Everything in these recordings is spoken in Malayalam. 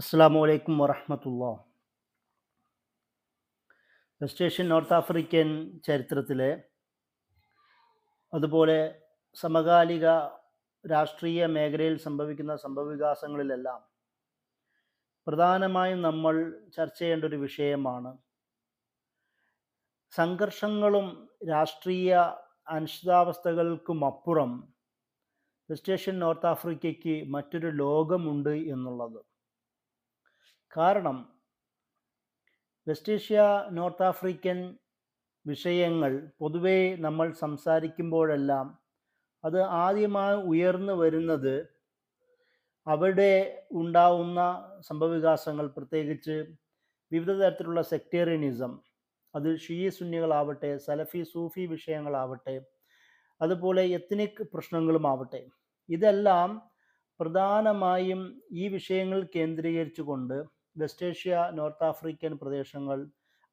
അസ്സാം വലൈക്കും വറഹമത്തുള്ള. വെസ്റ്റ് ഏഷ്യൻ നോർത്ത് ആഫ്രിക്കൻ ചരിത്രത്തിലെ അതുപോലെ സമകാലിക രാഷ്ട്രീയ മേഖലയിൽ സംഭവിക്കുന്ന സംഭവവികാസങ്ങളിലെല്ലാം പ്രധാനമായും നമ്മൾ ചർച്ച ചെയ്യേണ്ട ഒരു വിഷയമാണ് സംഘർഷങ്ങളും രാഷ്ട്രീയ അനിശ്ചിതാവസ്ഥകൾക്കുമപ്പുറം വെസ്റ്റ് ഏഷ്യൻ നോർത്ത് ആഫ്രിക്കയ്ക്ക് മറ്റൊരു ലോകമുണ്ട് എന്നുള്ളത്. കാരണം വെസ്റ്റ് ഏഷ്യ നോർത്ത് ആഫ്രിക്കൻ വിഷയങ്ങൾ പൊതുവേ നമ്മൾ സംസാരിക്കുമ്പോഴെല്ലാം അത് ആദ്യമായി ഉയർന്നു വരുന്നത് അവിടെ ഉണ്ടാവുന്ന സംഭവവികാസങ്ങൾ, പ്രത്യേകിച്ച് വിവിധ തരത്തിലുള്ള സെക്ടേറിയനിസം, അത് ഷിയ സുന്നികളാവട്ടെ, സലഫി സൂഫി വിഷയങ്ങളാവട്ടെ, അതുപോലെ എത്നിക് പ്രശ്നങ്ങളുമാവട്ടെ, ഇതെല്ലാം പ്രധാനമായും ഈ വിഷയങ്ങൾ കേന്ദ്രീകരിച്ചുകൊണ്ട് വെസ്റ്റ് ഏഷ്യ നോർത്ത് ആഫ്രിക്കൻ പ്രദേശങ്ങൾ,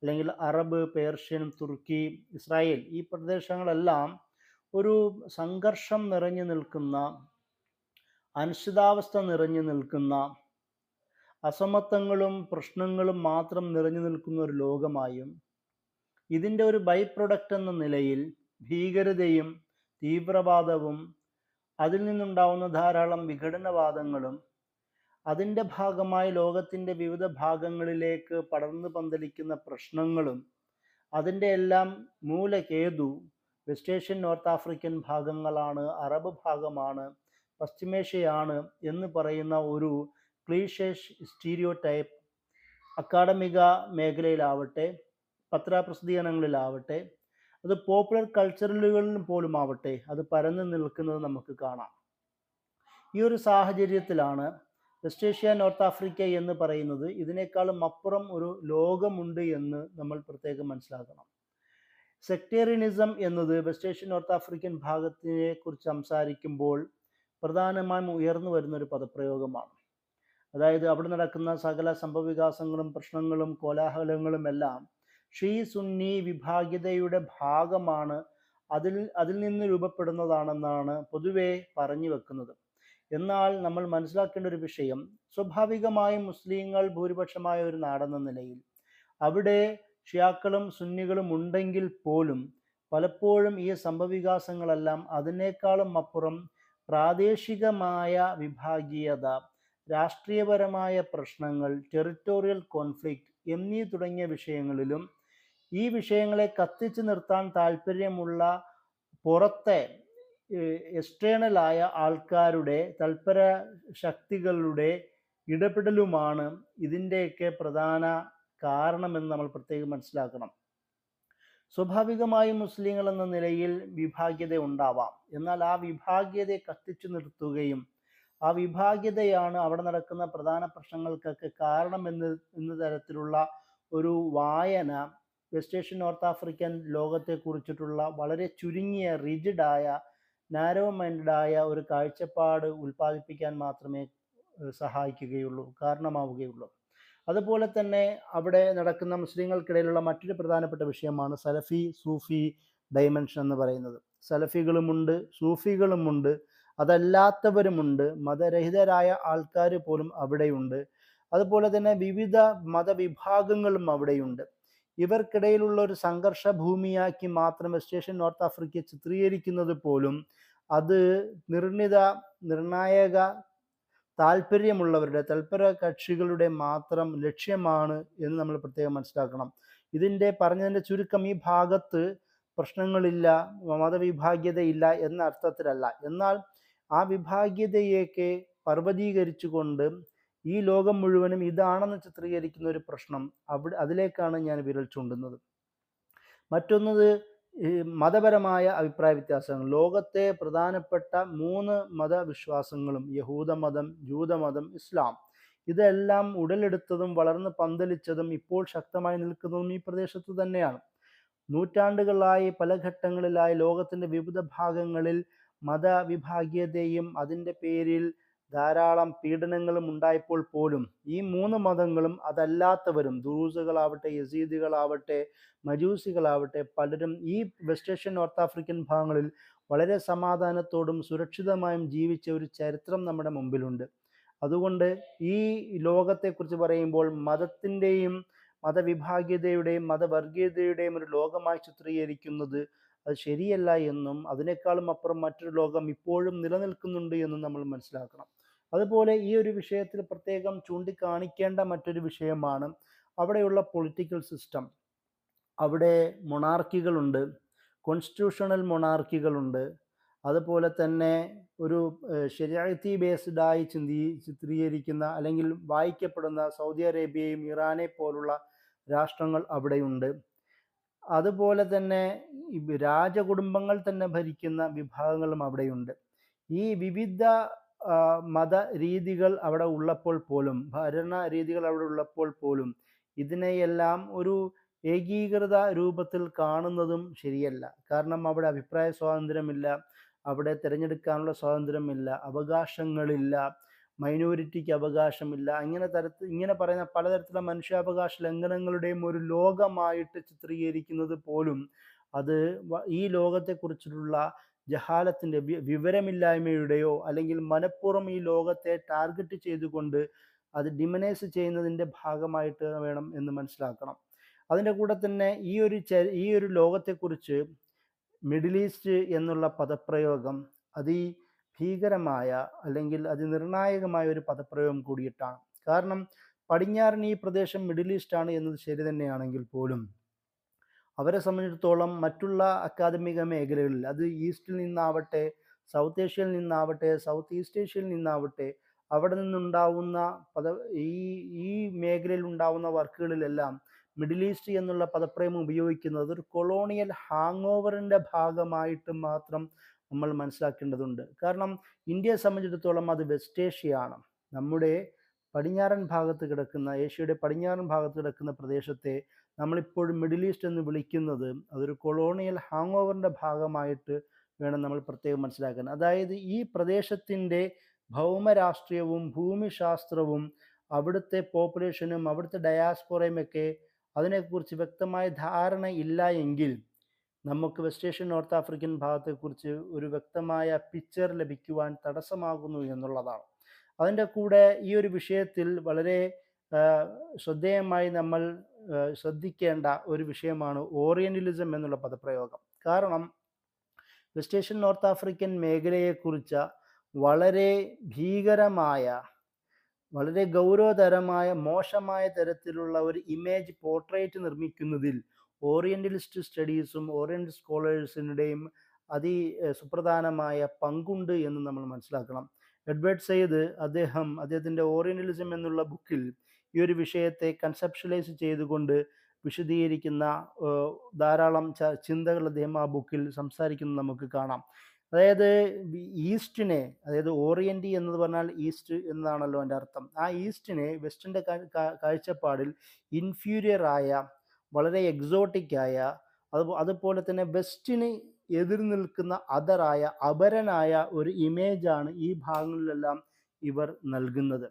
അല്ലെങ്കിൽ അറബ്, പേർഷ്യൻ, തുർക്കി, ഇസ്രായേൽ, ഈ പ്രദേശങ്ങളെല്ലാം ഒരു സംഘർഷം നിറഞ്ഞു നിൽക്കുന്ന, അനിശ്ചിതാവസ്ഥ നിറഞ്ഞു നിൽക്കുന്ന, അസമത്വങ്ങളും പ്രശ്നങ്ങളും മാത്രം നിറഞ്ഞു നിൽക്കുന്ന ഒരു ലോകമായും, ഇതിൻ്റെ ഒരു ബൈ പ്രൊഡക്റ്റ് എന്ന നിലയിൽ ഭീകരതയും തീവ്രവാദവും അതിൽ നിന്നുണ്ടാവുന്ന ധാരാളം വിഘടനവാദങ്ങളും അതിൻ്റെ ഭാഗമായി ലോകത്തിൻ്റെ വിവിധ ഭാഗങ്ങളിലേക്ക് പടർന്നു പന്തലിക്കുന്ന പ്രശ്നങ്ങളും അതിൻ്റെ എല്ലാം മൂലകേതു വെസ്റ്റ് ഏഷ്യൻ നോർത്ത് ആഫ്രിക്കൻ ഭാഗങ്ങളാണ്, അറബ് ഭാഗമാണ്, പശ്ചിമേഷ്യയാണ് എന്ന് പറയുന്ന ഒരു ക്ലീഷേഷ് സ്റ്റീരിയോ ടൈപ്പ് അക്കാഡമിക മേഖലയിലാവട്ടെ, പത്രപ്രസിദ്ധീകരണങ്ങളിലാവട്ടെ, അത് പോപ്പുലർ കൾച്ചറലുകളിൽ പോലും ആവട്ടെ, അത് പരന്നു നിൽക്കുന്നത് നമുക്ക് കാണാം. ഈ ഒരു സാഹചര്യത്തിലാണ് വെസ്റ്റ് ഏഷ്യ നോർത്ത് ആഫ്രിക്ക എന്ന് പറയുന്നത് ഇതിനേക്കാളും അപ്പുറം ഒരു ലോകമുണ്ട് എന്ന് നമ്മൾ പ്രത്യേകം മനസ്സിലാക്കണം. സെക്ടേറിയനിസം എന്നത് വെസ്റ്റ് ഏഷ്യൻ നോർത്ത് ആഫ്രിക്കൻ ഭാഗത്തിനെ കുറിച്ച് സംസാരിക്കുമ്പോൾ പ്രധാനമായും ഉയർന്നു വരുന്ന ഒരു പദപ്രയോഗമാണ്. അതായത് അവിടെ നടക്കുന്ന സകല സംഭവവികാസങ്ങളും പ്രശ്നങ്ങളും കോലാഹലങ്ങളും എല്ലാം ഷീ സുന്നി വിഭാഗീയതയുടെ ഭാഗമാണ്, അതിൽ നിന്ന് രൂപപ്പെടുന്നതാണെന്നാണ് പൊതുവെ പറഞ്ഞു വെക്കുന്നത്. എന്നാൽ നമ്മൾ മനസ്സിലാക്കേണ്ട ഒരു വിഷയം, സ്വാഭാവികമായും മുസ്ലിങ്ങൾ ഭൂരിപക്ഷമായ ഒരു നാടെന്ന നിലയിൽ അവിടെ ഷിയാക്കളും സുന്നികളും ഉണ്ടെങ്കിൽ പോലും പലപ്പോഴും ഈ സംഭവവികാസങ്ങളെല്ലാം അതിനേക്കാളും അപ്പുറം പ്രാദേശികമായ വിഭാഗീയത, രാഷ്ട്രീയപരമായ പ്രശ്നങ്ങൾ, ടെറിട്ടോറിയൽ കോൺഫ്ലിക്റ്റ് എന്നീ തുടങ്ങിയ വിഷയങ്ങളിലും ഈ വിഷയങ്ങളെ കത്തിച്ചു നിർത്താൻ താല്പര്യമുള്ള പുറത്തെ എക്സ്റ്റേണലായ ആൾക്കാരുടെ തൽപര ശക്തികളുടെ ഇടപെടലുമാണ് ഇതിൻ്റെയൊക്കെ പ്രധാന കാരണമെന്ന് നമ്മൾ പ്രത്യേകം മനസ്സിലാക്കണം. സ്വാഭാവികമായും മുസ്ലിങ്ങൾ എന്ന നിലയിൽ വിഭാഗ്യത ഉണ്ടാവാം. എന്നാൽ ആ വിഭാഗ്യതയെ കത്തിച്ചു നിർത്തുകയും ആ വിഭാഗ്യതയാണ് അവിടെ നടക്കുന്ന പ്രധാന പ്രശ്നങ്ങൾക്കൊക്കെ കാരണം എന്ന തരത്തിലുള്ള ഒരു വായന വെസ്റ്റ് ഏഷ്യൻ നോർത്ത് ആഫ്രിക്കൻ ലോകത്തെക്കുറിച്ചിട്ടുള്ള വളരെ ചുരുങ്ങിയ, റിജിഡായ, നാരോ മൈൻഡായ ഒരു കാഴ്ചപ്പാട് ഉൽപ്പാദിപ്പിക്കാൻ മാത്രമേ സഹായിക്കുകയുള്ളൂ, കാരണമാവുകയുള്ളൂ. അതുപോലെ തന്നെ അവിടെ നടക്കുന്ന മുസ്ലിങ്ങൾക്കിടയിലുള്ള മറ്റൊരു പ്രധാനപ്പെട്ട വിഷയമാണ് സലഫി സൂഫി ഡൈമെൻഷൻ എന്ന് പറയുന്നത്. സലഫികളുമുണ്ട്, സൂഫികളുമുണ്ട്, അതല്ലാത്തവരുമുണ്ട്, മതരഹിതരായ ആൾക്കാർ പോലും അവിടെയുണ്ട്. അതുപോലെ തന്നെ വിവിധ മതവിഭാഗങ്ങളും അവിടെയുണ്ട്. ഇവർക്കിടയിലുള്ള ഒരു സംഘർഷ ഭൂമിയാക്കി മാത്രം വെസ്റ്റ് ഏഷ്യൻ നോർത്ത് ആഫ്രിക്ക ചിത്രീകരിക്കുന്നത് പോലും അത് നിർണായക താല്പര്യമുള്ളവരുടെ, തൽപര കക്ഷികളുടെ മാത്രം ലക്ഷ്യമാണ് എന്ന് നമ്മൾ പ്രത്യേകം മനസ്സിലാക്കണം. പറഞ്ഞതിൻ്റെ ചുരുക്കം, ഈ ഭാഗത്ത് പ്രശ്നങ്ങളില്ല, മതവിഭാഗ്യതയില്ല എന്ന അർത്ഥത്തിലല്ല. എന്നാൽ ആ വിഭാഗ്യതയൊക്കെ പർവ്വതീകരിച്ചുകൊണ്ട് ഈ ലോകം മുഴുവനും ഇതാണെന്ന് ചിത്രീകരിക്കുന്ന ഒരു പ്രശ്നം അതിലേക്കാണ് ഞാൻ വിരൽ ചൂണ്ടുന്നത്. മറ്റൊന്നത് മതപരമായ അഭിപ്രായ വ്യത്യാസങ്ങൾ. ലോകത്തെ പ്രധാനപ്പെട്ട 3 മതവിശ്വാസങ്ങളും, യഹൂദമതം, ജൂതമതം, ഇസ്ലാം, ഇതെല്ലാം ഉടലെടുത്തതും വളർന്ന് പന്തലിച്ചതും ഇപ്പോൾ ശക്തമായി നിൽക്കുന്നതും ഈ പ്രദേശത്ത് തന്നെയാണ്. നൂറ്റാണ്ടുകളായി പല ഘട്ടങ്ങളിലായി ലോകത്തിൻ്റെ വിവിധ ഭാഗങ്ങളിൽ മതവിഭാഗീയതയും അതിൻ്റെ പേരിൽ ധാരാളം പീഡനങ്ങളും ഉണ്ടായപ്പോൾ പോലും ഈ 3 മതങ്ങളും അതല്ലാത്തവരും, ദുറൂസുകളാവട്ടെ, യസീദികളാവട്ടെ, മജൂസികളാവട്ടെ, പലരും ഈ വെസ്റ്റ് ഏഷ്യൻ നോർത്ത് ആഫ്രിക്കൻ ഭാഗങ്ങളിൽ വളരെ സമാധാനത്തോടും സുരക്ഷിതമായും ജീവിച്ച ഒരു ചരിത്രം നമ്മുടെ മുമ്പിലുണ്ട്. അതുകൊണ്ട് ഈ ലോകത്തെക്കുറിച്ച് പറയുമ്പോൾ മതത്തിൻ്റെയും മതവിഭാഗീയതയുടെയും മതവർഗീയതയുടെയും ഒരു ലോകമായി ചിത്രീകരിക്കുന്നത് അത് ശരിയല്ല എന്നും അതിനേക്കാളും അപ്പുറം മറ്റൊരു ലോകം ഇപ്പോഴും നിലനിൽക്കുന്നുണ്ട് എന്നും നമ്മൾ മനസ്സിലാക്കണം. അതുപോലെ ഈ ഒരു വിഷയത്തിൽ പ്രത്യേകം ചൂണ്ടിക്കാണിക്കേണ്ട മറ്റൊരു വിഷയമാണ് അവിടെയുള്ള പൊളിറ്റിക്കൽ സിസ്റ്റം. അവിടെ മൊണാർക്കികളുണ്ട്, കോൺസ്റ്റിറ്റ്യൂഷണൽ മൊണാർക്കികളുണ്ട്. അതുപോലെ തന്നെ ഒരു ശരിയത്തി ബേസ്ഡായി ചിത്രീകരിക്കുന്ന അല്ലെങ്കിൽ വായിക്കപ്പെടുന്ന സൗദി അറേബ്യയും ഇറാനെ പോലുള്ള രാഷ്ട്രങ്ങൾ അവിടെയുണ്ട്. അതുപോലെ തന്നെ രാജകുടുംബങ്ങൾ തന്നെ ഭരിക്കുന്ന വിഭാഗങ്ങളും അവിടെയുണ്ട്. ഈ വിവിധ മത രീതികൾ അവിടെ ഉള്ളപ്പോൾ പോലും, ഭരണ രീതികൾ അവിടെ ഉള്ളപ്പോൾ പോലും ഇതിനെയെല്ലാം ഒരു ഏകീകൃത രൂപത്തിൽ കാണുന്നതും ശരിയല്ല. കാരണം അവിടെ അഭിപ്രായ സ്വാതന്ത്ര്യമില്ല, അവിടെ തിരഞ്ഞെടുക്കാനുള്ള സ്വാതന്ത്ര്യമില്ല, അവകാശങ്ങളില്ല, മൈനോരിറ്റിക്ക് അവകാശമില്ല. ഇങ്ങനെ പറയുന്ന പലതരത്തിലുള്ള മനുഷ്യാവകാശ ലംഘനങ്ങളുടെയും ഒരു ലോകമായിട്ട് ചിത്രീകരിക്കുന്നത് പോലും അത് ഈ ലോകത്തെക്കുറിച്ചുള്ള ജഹാലത്തിൻ്റെ വിവരമില്ലായ്മയുടെയോ അല്ലെങ്കിൽ മനഃപൂർവ്വം ഈ ലോകത്തെ ടാർഗറ്റ് ചെയ്തുകൊണ്ട് അത് ഡിമനൈസ് ചെയ്യുന്നതിൻ്റെ ഭാഗമായിട്ട് വേണം എന്ന് മനസ്സിലാക്കണം. അതിൻ്റെ കൂടെ തന്നെ ഈ ഒരു ലോകത്തെക്കുറിച്ച് മിഡിൽ ഈസ്റ്റ് എന്നുള്ള പദപ്രയോഗം ഭീകരമായ അല്ലെങ്കിൽ അതിനിർണായകമായ ഒരു പദപ്രയോഗം കൂടിയിട്ടാണ്. കാരണം പടിഞ്ഞാറൻ ഈ പ്രദേശം മിഡിൽ ഈസ്റ്റ് ആണ് എന്നത് ശരി തന്നെയാണെങ്കിൽ പോലും അവരെ സംബന്ധിച്ചിടത്തോളം മറ്റുള്ള അക്കാദമിക മേഖലകളിൽ അത് ഈസ്റ്റിൽ നിന്നാവട്ടെ, സൗത്ത് ഏഷ്യയിൽ നിന്നാവട്ടെ, സൗത്ത് ഈസ്റ്റ് ഏഷ്യയിൽ നിന്നാവട്ടെ, അവിടെ നിന്നുണ്ടാവുന്ന ഈ മേഖലയിൽ ഉണ്ടാവുന്ന വർക്കുകളിലെല്ലാം മിഡിൽ ഈസ്റ്റ് എന്നുള്ള പദപ്രയോഗം ഉപയോഗിക്കുന്നത് ഒരു കൊളോണിയൽ ഹാങ് ഓവറിൻ്റെ ഭാഗമായിട്ട് മാത്രം നമ്മൾ മനസ്സിലാക്കേണ്ടതുണ്ട്. കാരണം ഇന്ത്യയെ സംബന്ധിച്ചിടത്തോളം അത് വെസ്റ്റ് ഏഷ്യയാണ്. നമ്മുടെ പടിഞ്ഞാറൻ ഭാഗത്ത് കിടക്കുന്ന, ഏഷ്യയുടെ പടിഞ്ഞാറൻ ഭാഗത്ത് കിടക്കുന്ന പ്രദേശത്തെ നമ്മളിപ്പോഴും മിഡിൽ ഈസ്റ്റ് എന്ന് വിളിക്കുന്നത് അതൊരു കൊളോണിയൽ ഹാങ് ഓവറിൻ്റെ ഭാഗമായിട്ട് വേണം നമ്മൾ പ്രത്യേകം മനസ്സിലാക്കാൻ. അതായത് ഈ പ്രദേശത്തിൻ്റെ ഭൗമരാഷ്ട്രീയവും ഭൂമിശാസ്ത്രവും അവിടുത്തെ പോപ്പുലേഷനും അവിടുത്തെ ഡയാസ്പോറയും ഒക്കെ അതിനെക്കുറിച്ച് വ്യക്തമായ ധാരണ ഇല്ല എങ്കിൽ നമുക്ക് വെസ്റ്റ് ഏഷ്യൻ നോർത്ത് ആഫ്രിക്കൻ ഭാഗത്തെക്കുറിച്ച് ഒരു വ്യക്തമായ പിക്ചർ ലഭിക്കുവാൻ തടസ്സമാകുന്നു എന്നുള്ളതാണ്. അതിൻ്റെ കൂടെ ഈ ഒരു വിഷയത്തിൽ വളരെ ശ്രദ്ധേയമായി നമ്മൾ ശ്രദ്ധിക്കേണ്ട ഒരു വിഷയമാണ് ഓറിയന്റലിസം എന്നുള്ള പദപ്രയോഗം. കാരണം വെസ്റ്റ് ഏഷ്യൻ നോർത്ത് ആഫ്രിക്കൻ മേഖലയെക്കുറിച്ച് വളരെ ഭീകരമായ, വളരെ ഗൗരവതരമായ, മോശമായ തരത്തിലുള്ള ഒരു ഇമേജ് പോർട്രേറ്റ് നിർമ്മിക്കുന്നതിൽ ഓറിയന്റലിസ്റ്റ് സ്റ്റഡീസും ഓറിയന്റൽ സ്കോളേഴ്സിനുടെയും സുപ്രധാനമായ പങ്കുണ്ട് എന്ന് നമ്മൾ മനസ്സിലാക്കണം. എഡ്വേർഡ് സയ്യിദ് അദ്ദേഹത്തിൻ്റെ ഓറിയന്റലിസം എന്നുള്ള ബുക്കിൽ ഈ ഒരു വിഷയത്തെ കൺസെപ്ഷ്യലൈസ് ചെയ്തുകൊണ്ട് വിശദീകരിക്കുന്ന ധാരാളം ചിന്തകൾ അദ്ദേഹം ആ ബുക്കിൽ സംസാരിക്കുന്നത് നമുക്ക് കാണാം. അതായത് ഈസ്റ്റിനെ, അതായത് ഓറിയന്റ് എന്നത് പറഞ്ഞാൽ ഈസ്റ്റ് എന്നാണല്ലോ എൻ്റെ അർത്ഥം. ആ ഈസ്റ്റിനെ വെസ്റ്റിൻ്റെ കാഴ്ചപ്പാടിൽ ഇൻഫീരിയർ ആയ, വളരെ എക്സോട്ടിക്കായ, അതുപോലെ തന്നെ വെസ്റ്റിന് എതിർ നിൽക്കുന്ന അപരനായ ഒരു ഇമേജാണ് ഈ ഭാഗങ്ങളിലെല്ലാം ഇവർ നൽകുന്നത്.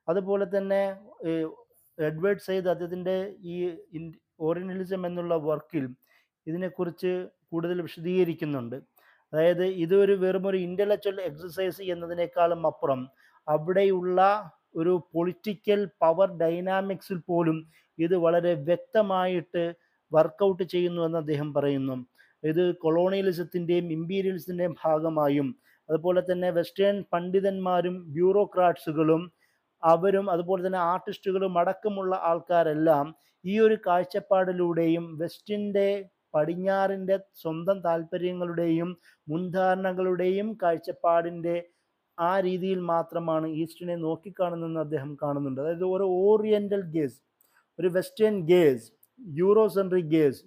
അതുപോലെ തന്നെ എഡ്വേർഡ് സയ്യിദ് അദ്ദേഹത്തിൻ്റെ ഈ ഓറിയന്റലിസം എന്നുള്ള വർക്കിൽ ഇതിനെക്കുറിച്ച് കൂടുതൽ വിശദീകരിക്കുന്നുണ്ട്. അതായത് ഇതൊരു വെറുമൊരു ഇൻ്റലക്ച്വൽ എക്സസൈസ് എന്നതിനേക്കാളും അപ്പുറം അവിടെയുള്ള ഒരു പൊളിറ്റിക്കൽ പവർ ഡൈനാമിക്സിൽ പോലും ഇത് വളരെ വ്യക്തമായിട്ട് വർക്കൗട്ട് ചെയ്യുന്നു എന്ന് അദ്ദേഹം പറയുന്നു. ഇത് കൊളോണിയലിസത്തിൻ്റെയും ഇമ്പീരിയലിസത്തിൻ്റെയും ഭാഗമായും അതുപോലെ തന്നെ വെസ്റ്റേൺ പണ്ഡിതന്മാരും ബ്യൂറോക്രാറ്റ്സുകളും അവരും അതുപോലെ തന്നെ ആർട്ടിസ്റ്റുകളും അടക്കമുള്ള ആൾക്കാരെല്ലാം ഈ ഒരു കാഴ്ചപ്പാടിലൂടെയും വെസ്റ്റിൻ്റെ പടിഞ്ഞാറിൻ്റെ സ്വന്തം താല്പര്യങ്ങളുടെയും മുൻധാരണകളുടെയും കാഴ്ചപ്പാടിൻ്റെ ആ രീതിയിൽ മാത്രമാണ് ഈസ്റ്റിനെ നോക്കിക്കാണുന്നതെന്ന് അദ്ദേഹം കാണുന്നുണ്ട്. അതായത് ഒരു ഓറിയൻ്റൽ ഗേസ്, ഒരു വെസ്റ്റേൺ ഗേസ്, യൂറോസെൻട്രിക് ഗേസ്,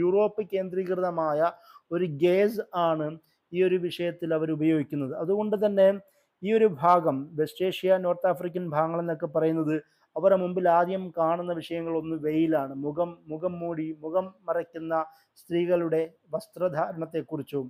യൂറോപ്പ് കേന്ദ്രീകൃതമായ ഒരു ഗേസ് ആണ് ഈ ഒരു വിഷയത്തിൽ അവർ ഉപയോഗിക്കുന്നത്. അതുകൊണ്ട് തന്നെ ഈ ഒരു ഭാഗം വെസ്റ്റ് ഏഷ്യ, നോർത്ത് ആഫ്രിക്കൻ ഭാഗങ്ങൾ എന്നൊക്കെ പറയുന്നത് അവരുടെ മുമ്പിൽ ആദ്യം കാണുന്ന വിഷയങ്ങളൊന്ന് വെയിലാണ്, മുഖം മൂടി, മുഖം മറയ്ക്കുന്ന സ്ത്രീകളുടെ വസ്ത്രധാരണത്തെക്കുറിച്ചും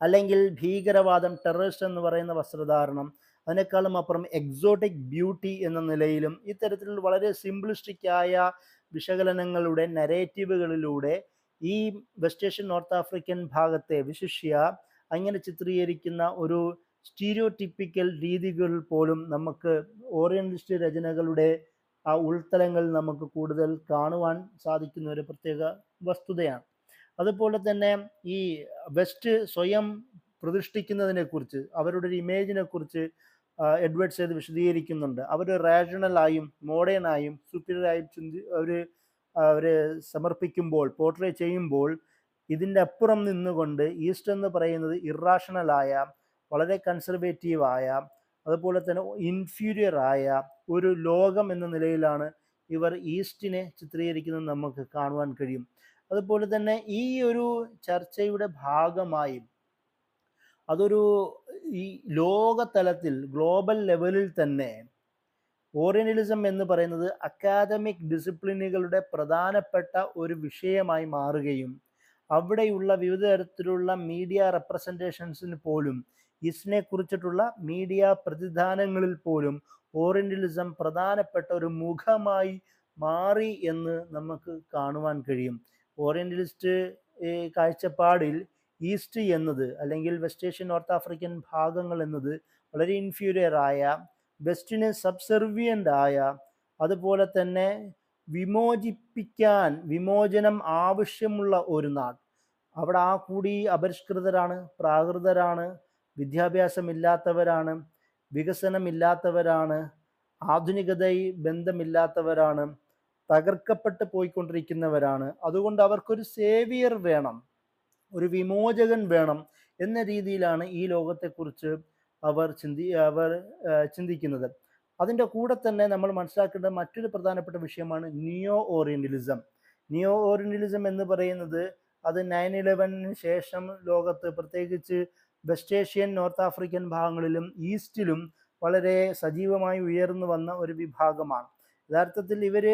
അല്ലെങ്കിൽ ഭീകരവാദം, ടെററിസ്റ്റ് എന്ന് പറയുന്ന വസ്ത്രധാരണം, അതിനേക്കാളും അപ്പുറം എക്സോട്ടിക് ബ്യൂട്ടി എന്ന നിലയിലും ഇത്തരത്തിലുള്ള വളരെ സിംപ്ലിസ്റ്റിക്കായ വിശകലനങ്ങളുടെ നരേറ്റീവുകളിലൂടെ ഈ വെസ്റ്റ് ഏഷ്യൻ നോർത്ത് ആഫ്രിക്കൻ ഭാഗത്തെ വിശിഷ്യ അങ്ങനെ ചിത്രീകരിക്കുന്ന ഒരു സ്റ്റീരിയോടിപ്പിക്കൽ രീതികൾ പോലും നമുക്ക് ഓറിയന്റലിസ്റ്റ് രചനകളുടെ ആ ഉൾത്തലങ്ങൾ നമുക്ക് കൂടുതൽ കാണുവാൻ സാധിക്കുന്ന ഒരു പ്രത്യേക വസ്തുതയാണ്. അതുപോലെ തന്നെ ഈ വെസ്റ്റ് സ്വയം പ്രതിഷ്ഠിക്കുന്നതിനെക്കുറിച്ച്, അവരുടെ ഒരു ഇമേജിനെ കുറിച്ച് എഡ്വേർഡ് സയ്യിദ് വിശദീകരിക്കുന്നുണ്ട്. അവർ റാഷണലായും മോഡേണായും സുപ്പീരിയറായും അവർ സമർപ്പിക്കുമ്പോൾ, പോർട്രേ ചെയ്യുമ്പോൾ, ഇതിൻ്റെ അപ്പുറം നിന്നുകൊണ്ട് ഈസ്റ്റ് എന്ന് പറയുന്നത് ഇറാഷണലായ, വളരെ കൺസർവേറ്റീവായ, അതുപോലെ തന്നെ ഇൻഫീരിയർ ആയ ഒരു ലോകം എന്ന നിലയിലാണ് ഇവർ ഈസ്റ്റിനെ ചിത്രീകരിക്കുന്നത് നമുക്ക് കാണുവാൻ കഴിയും. അതുപോലെ തന്നെ ഈ ഒരു ചർച്ചയുടെ ഭാഗമായി അതൊരു ഈ ലോകതലത്തിൽ ഗ്ലോബൽ ലെവലിൽ തന്നെ ഓറിയന്റലിസം എന്ന് പറയുന്നത് അക്കാദമിക് ഡിസിപ്ലിനുകളുടെ പ്രധാനപ്പെട്ട ഒരു വിഷയമായി മാറുകയും അവിടെയുള്ള വിവിധ തരത്തിലുള്ള മീഡിയ റെപ്രസെൻറ്റേഷൻസിന് പോലും ഈസ്റ്റിനെ കുറിച്ചിട്ടുള്ള മീഡിയ പ്രതിദാനങ്ങളിൽ പോലും ഓറിയന്റലിസം പ്രധാനപ്പെട്ട ഒരു മുഖമായി മാറി എന്ന് നമുക്ക് കാണുവാൻ കഴിയും. ഓറിയന്റലിസ്റ്റ് കാഴ്ചപ്പാടിൽ ഈസ്റ്റ് എന്നത്, അല്ലെങ്കിൽ വെസ്റ്റ് ഏഷ്യൻ നോർത്ത് ആഫ്രിക്കൻ ഭാഗങ്ങൾ എന്നത് വളരെ ഇൻഫീരിയർ ആയ, വെസ്റ്റിന് സബ്സെർവിയൻ്റ് ആയ, അതുപോലെ തന്നെ വിമോചനം ആവശ്യമുള്ള ഒരു നാട്. അവിടെ ആ കൂടി അപരിഷ്കൃതരാണ്, പ്രാകൃതരാണ്, വിദ്യാഭ്യാസമില്ലാത്തവരാണ്, വികസനമില്ലാത്തവരാണ്, ആധുനികതയിൽ ബന്ധമില്ലാത്തവരാണ്, തകർക്കപ്പെട്ട് പോയിക്കൊണ്ടിരിക്കുന്നവരാണ്. അതുകൊണ്ട് അവർക്കൊരു സേവിയർ വേണം, ഒരു വിമോചകൻ വേണം എന്ന രീതിയിലാണ് ഈ ലോകത്തെക്കുറിച്ച് അവർ ചിന്തിക്കുന്നത്. അതിൻ്റെ കൂടെ തന്നെ നമ്മൾ മനസ്സിലാക്കേണ്ട മറ്റൊരു പ്രധാനപ്പെട്ട വിഷയമാണ് നിയോ ഓറിയന്റലിസം. നിയോ ഓറിയന്റലിസം എന്ന് പറയുന്നത് അത് 9/11 ശേഷം ലോകത്ത്, പ്രത്യേകിച്ച് വെസ്റ്റ് ഏഷ്യൻ നോർത്ത് ആഫ്രിക്കൻ ഭാഗങ്ങളിലും ഈസ്റ്റിലും വളരെ സജീവമായി ഉയർന്നു വന്ന ഒരു വിഭാഗമാണ്. യഥാർത്ഥത്തിൽ ഇവർ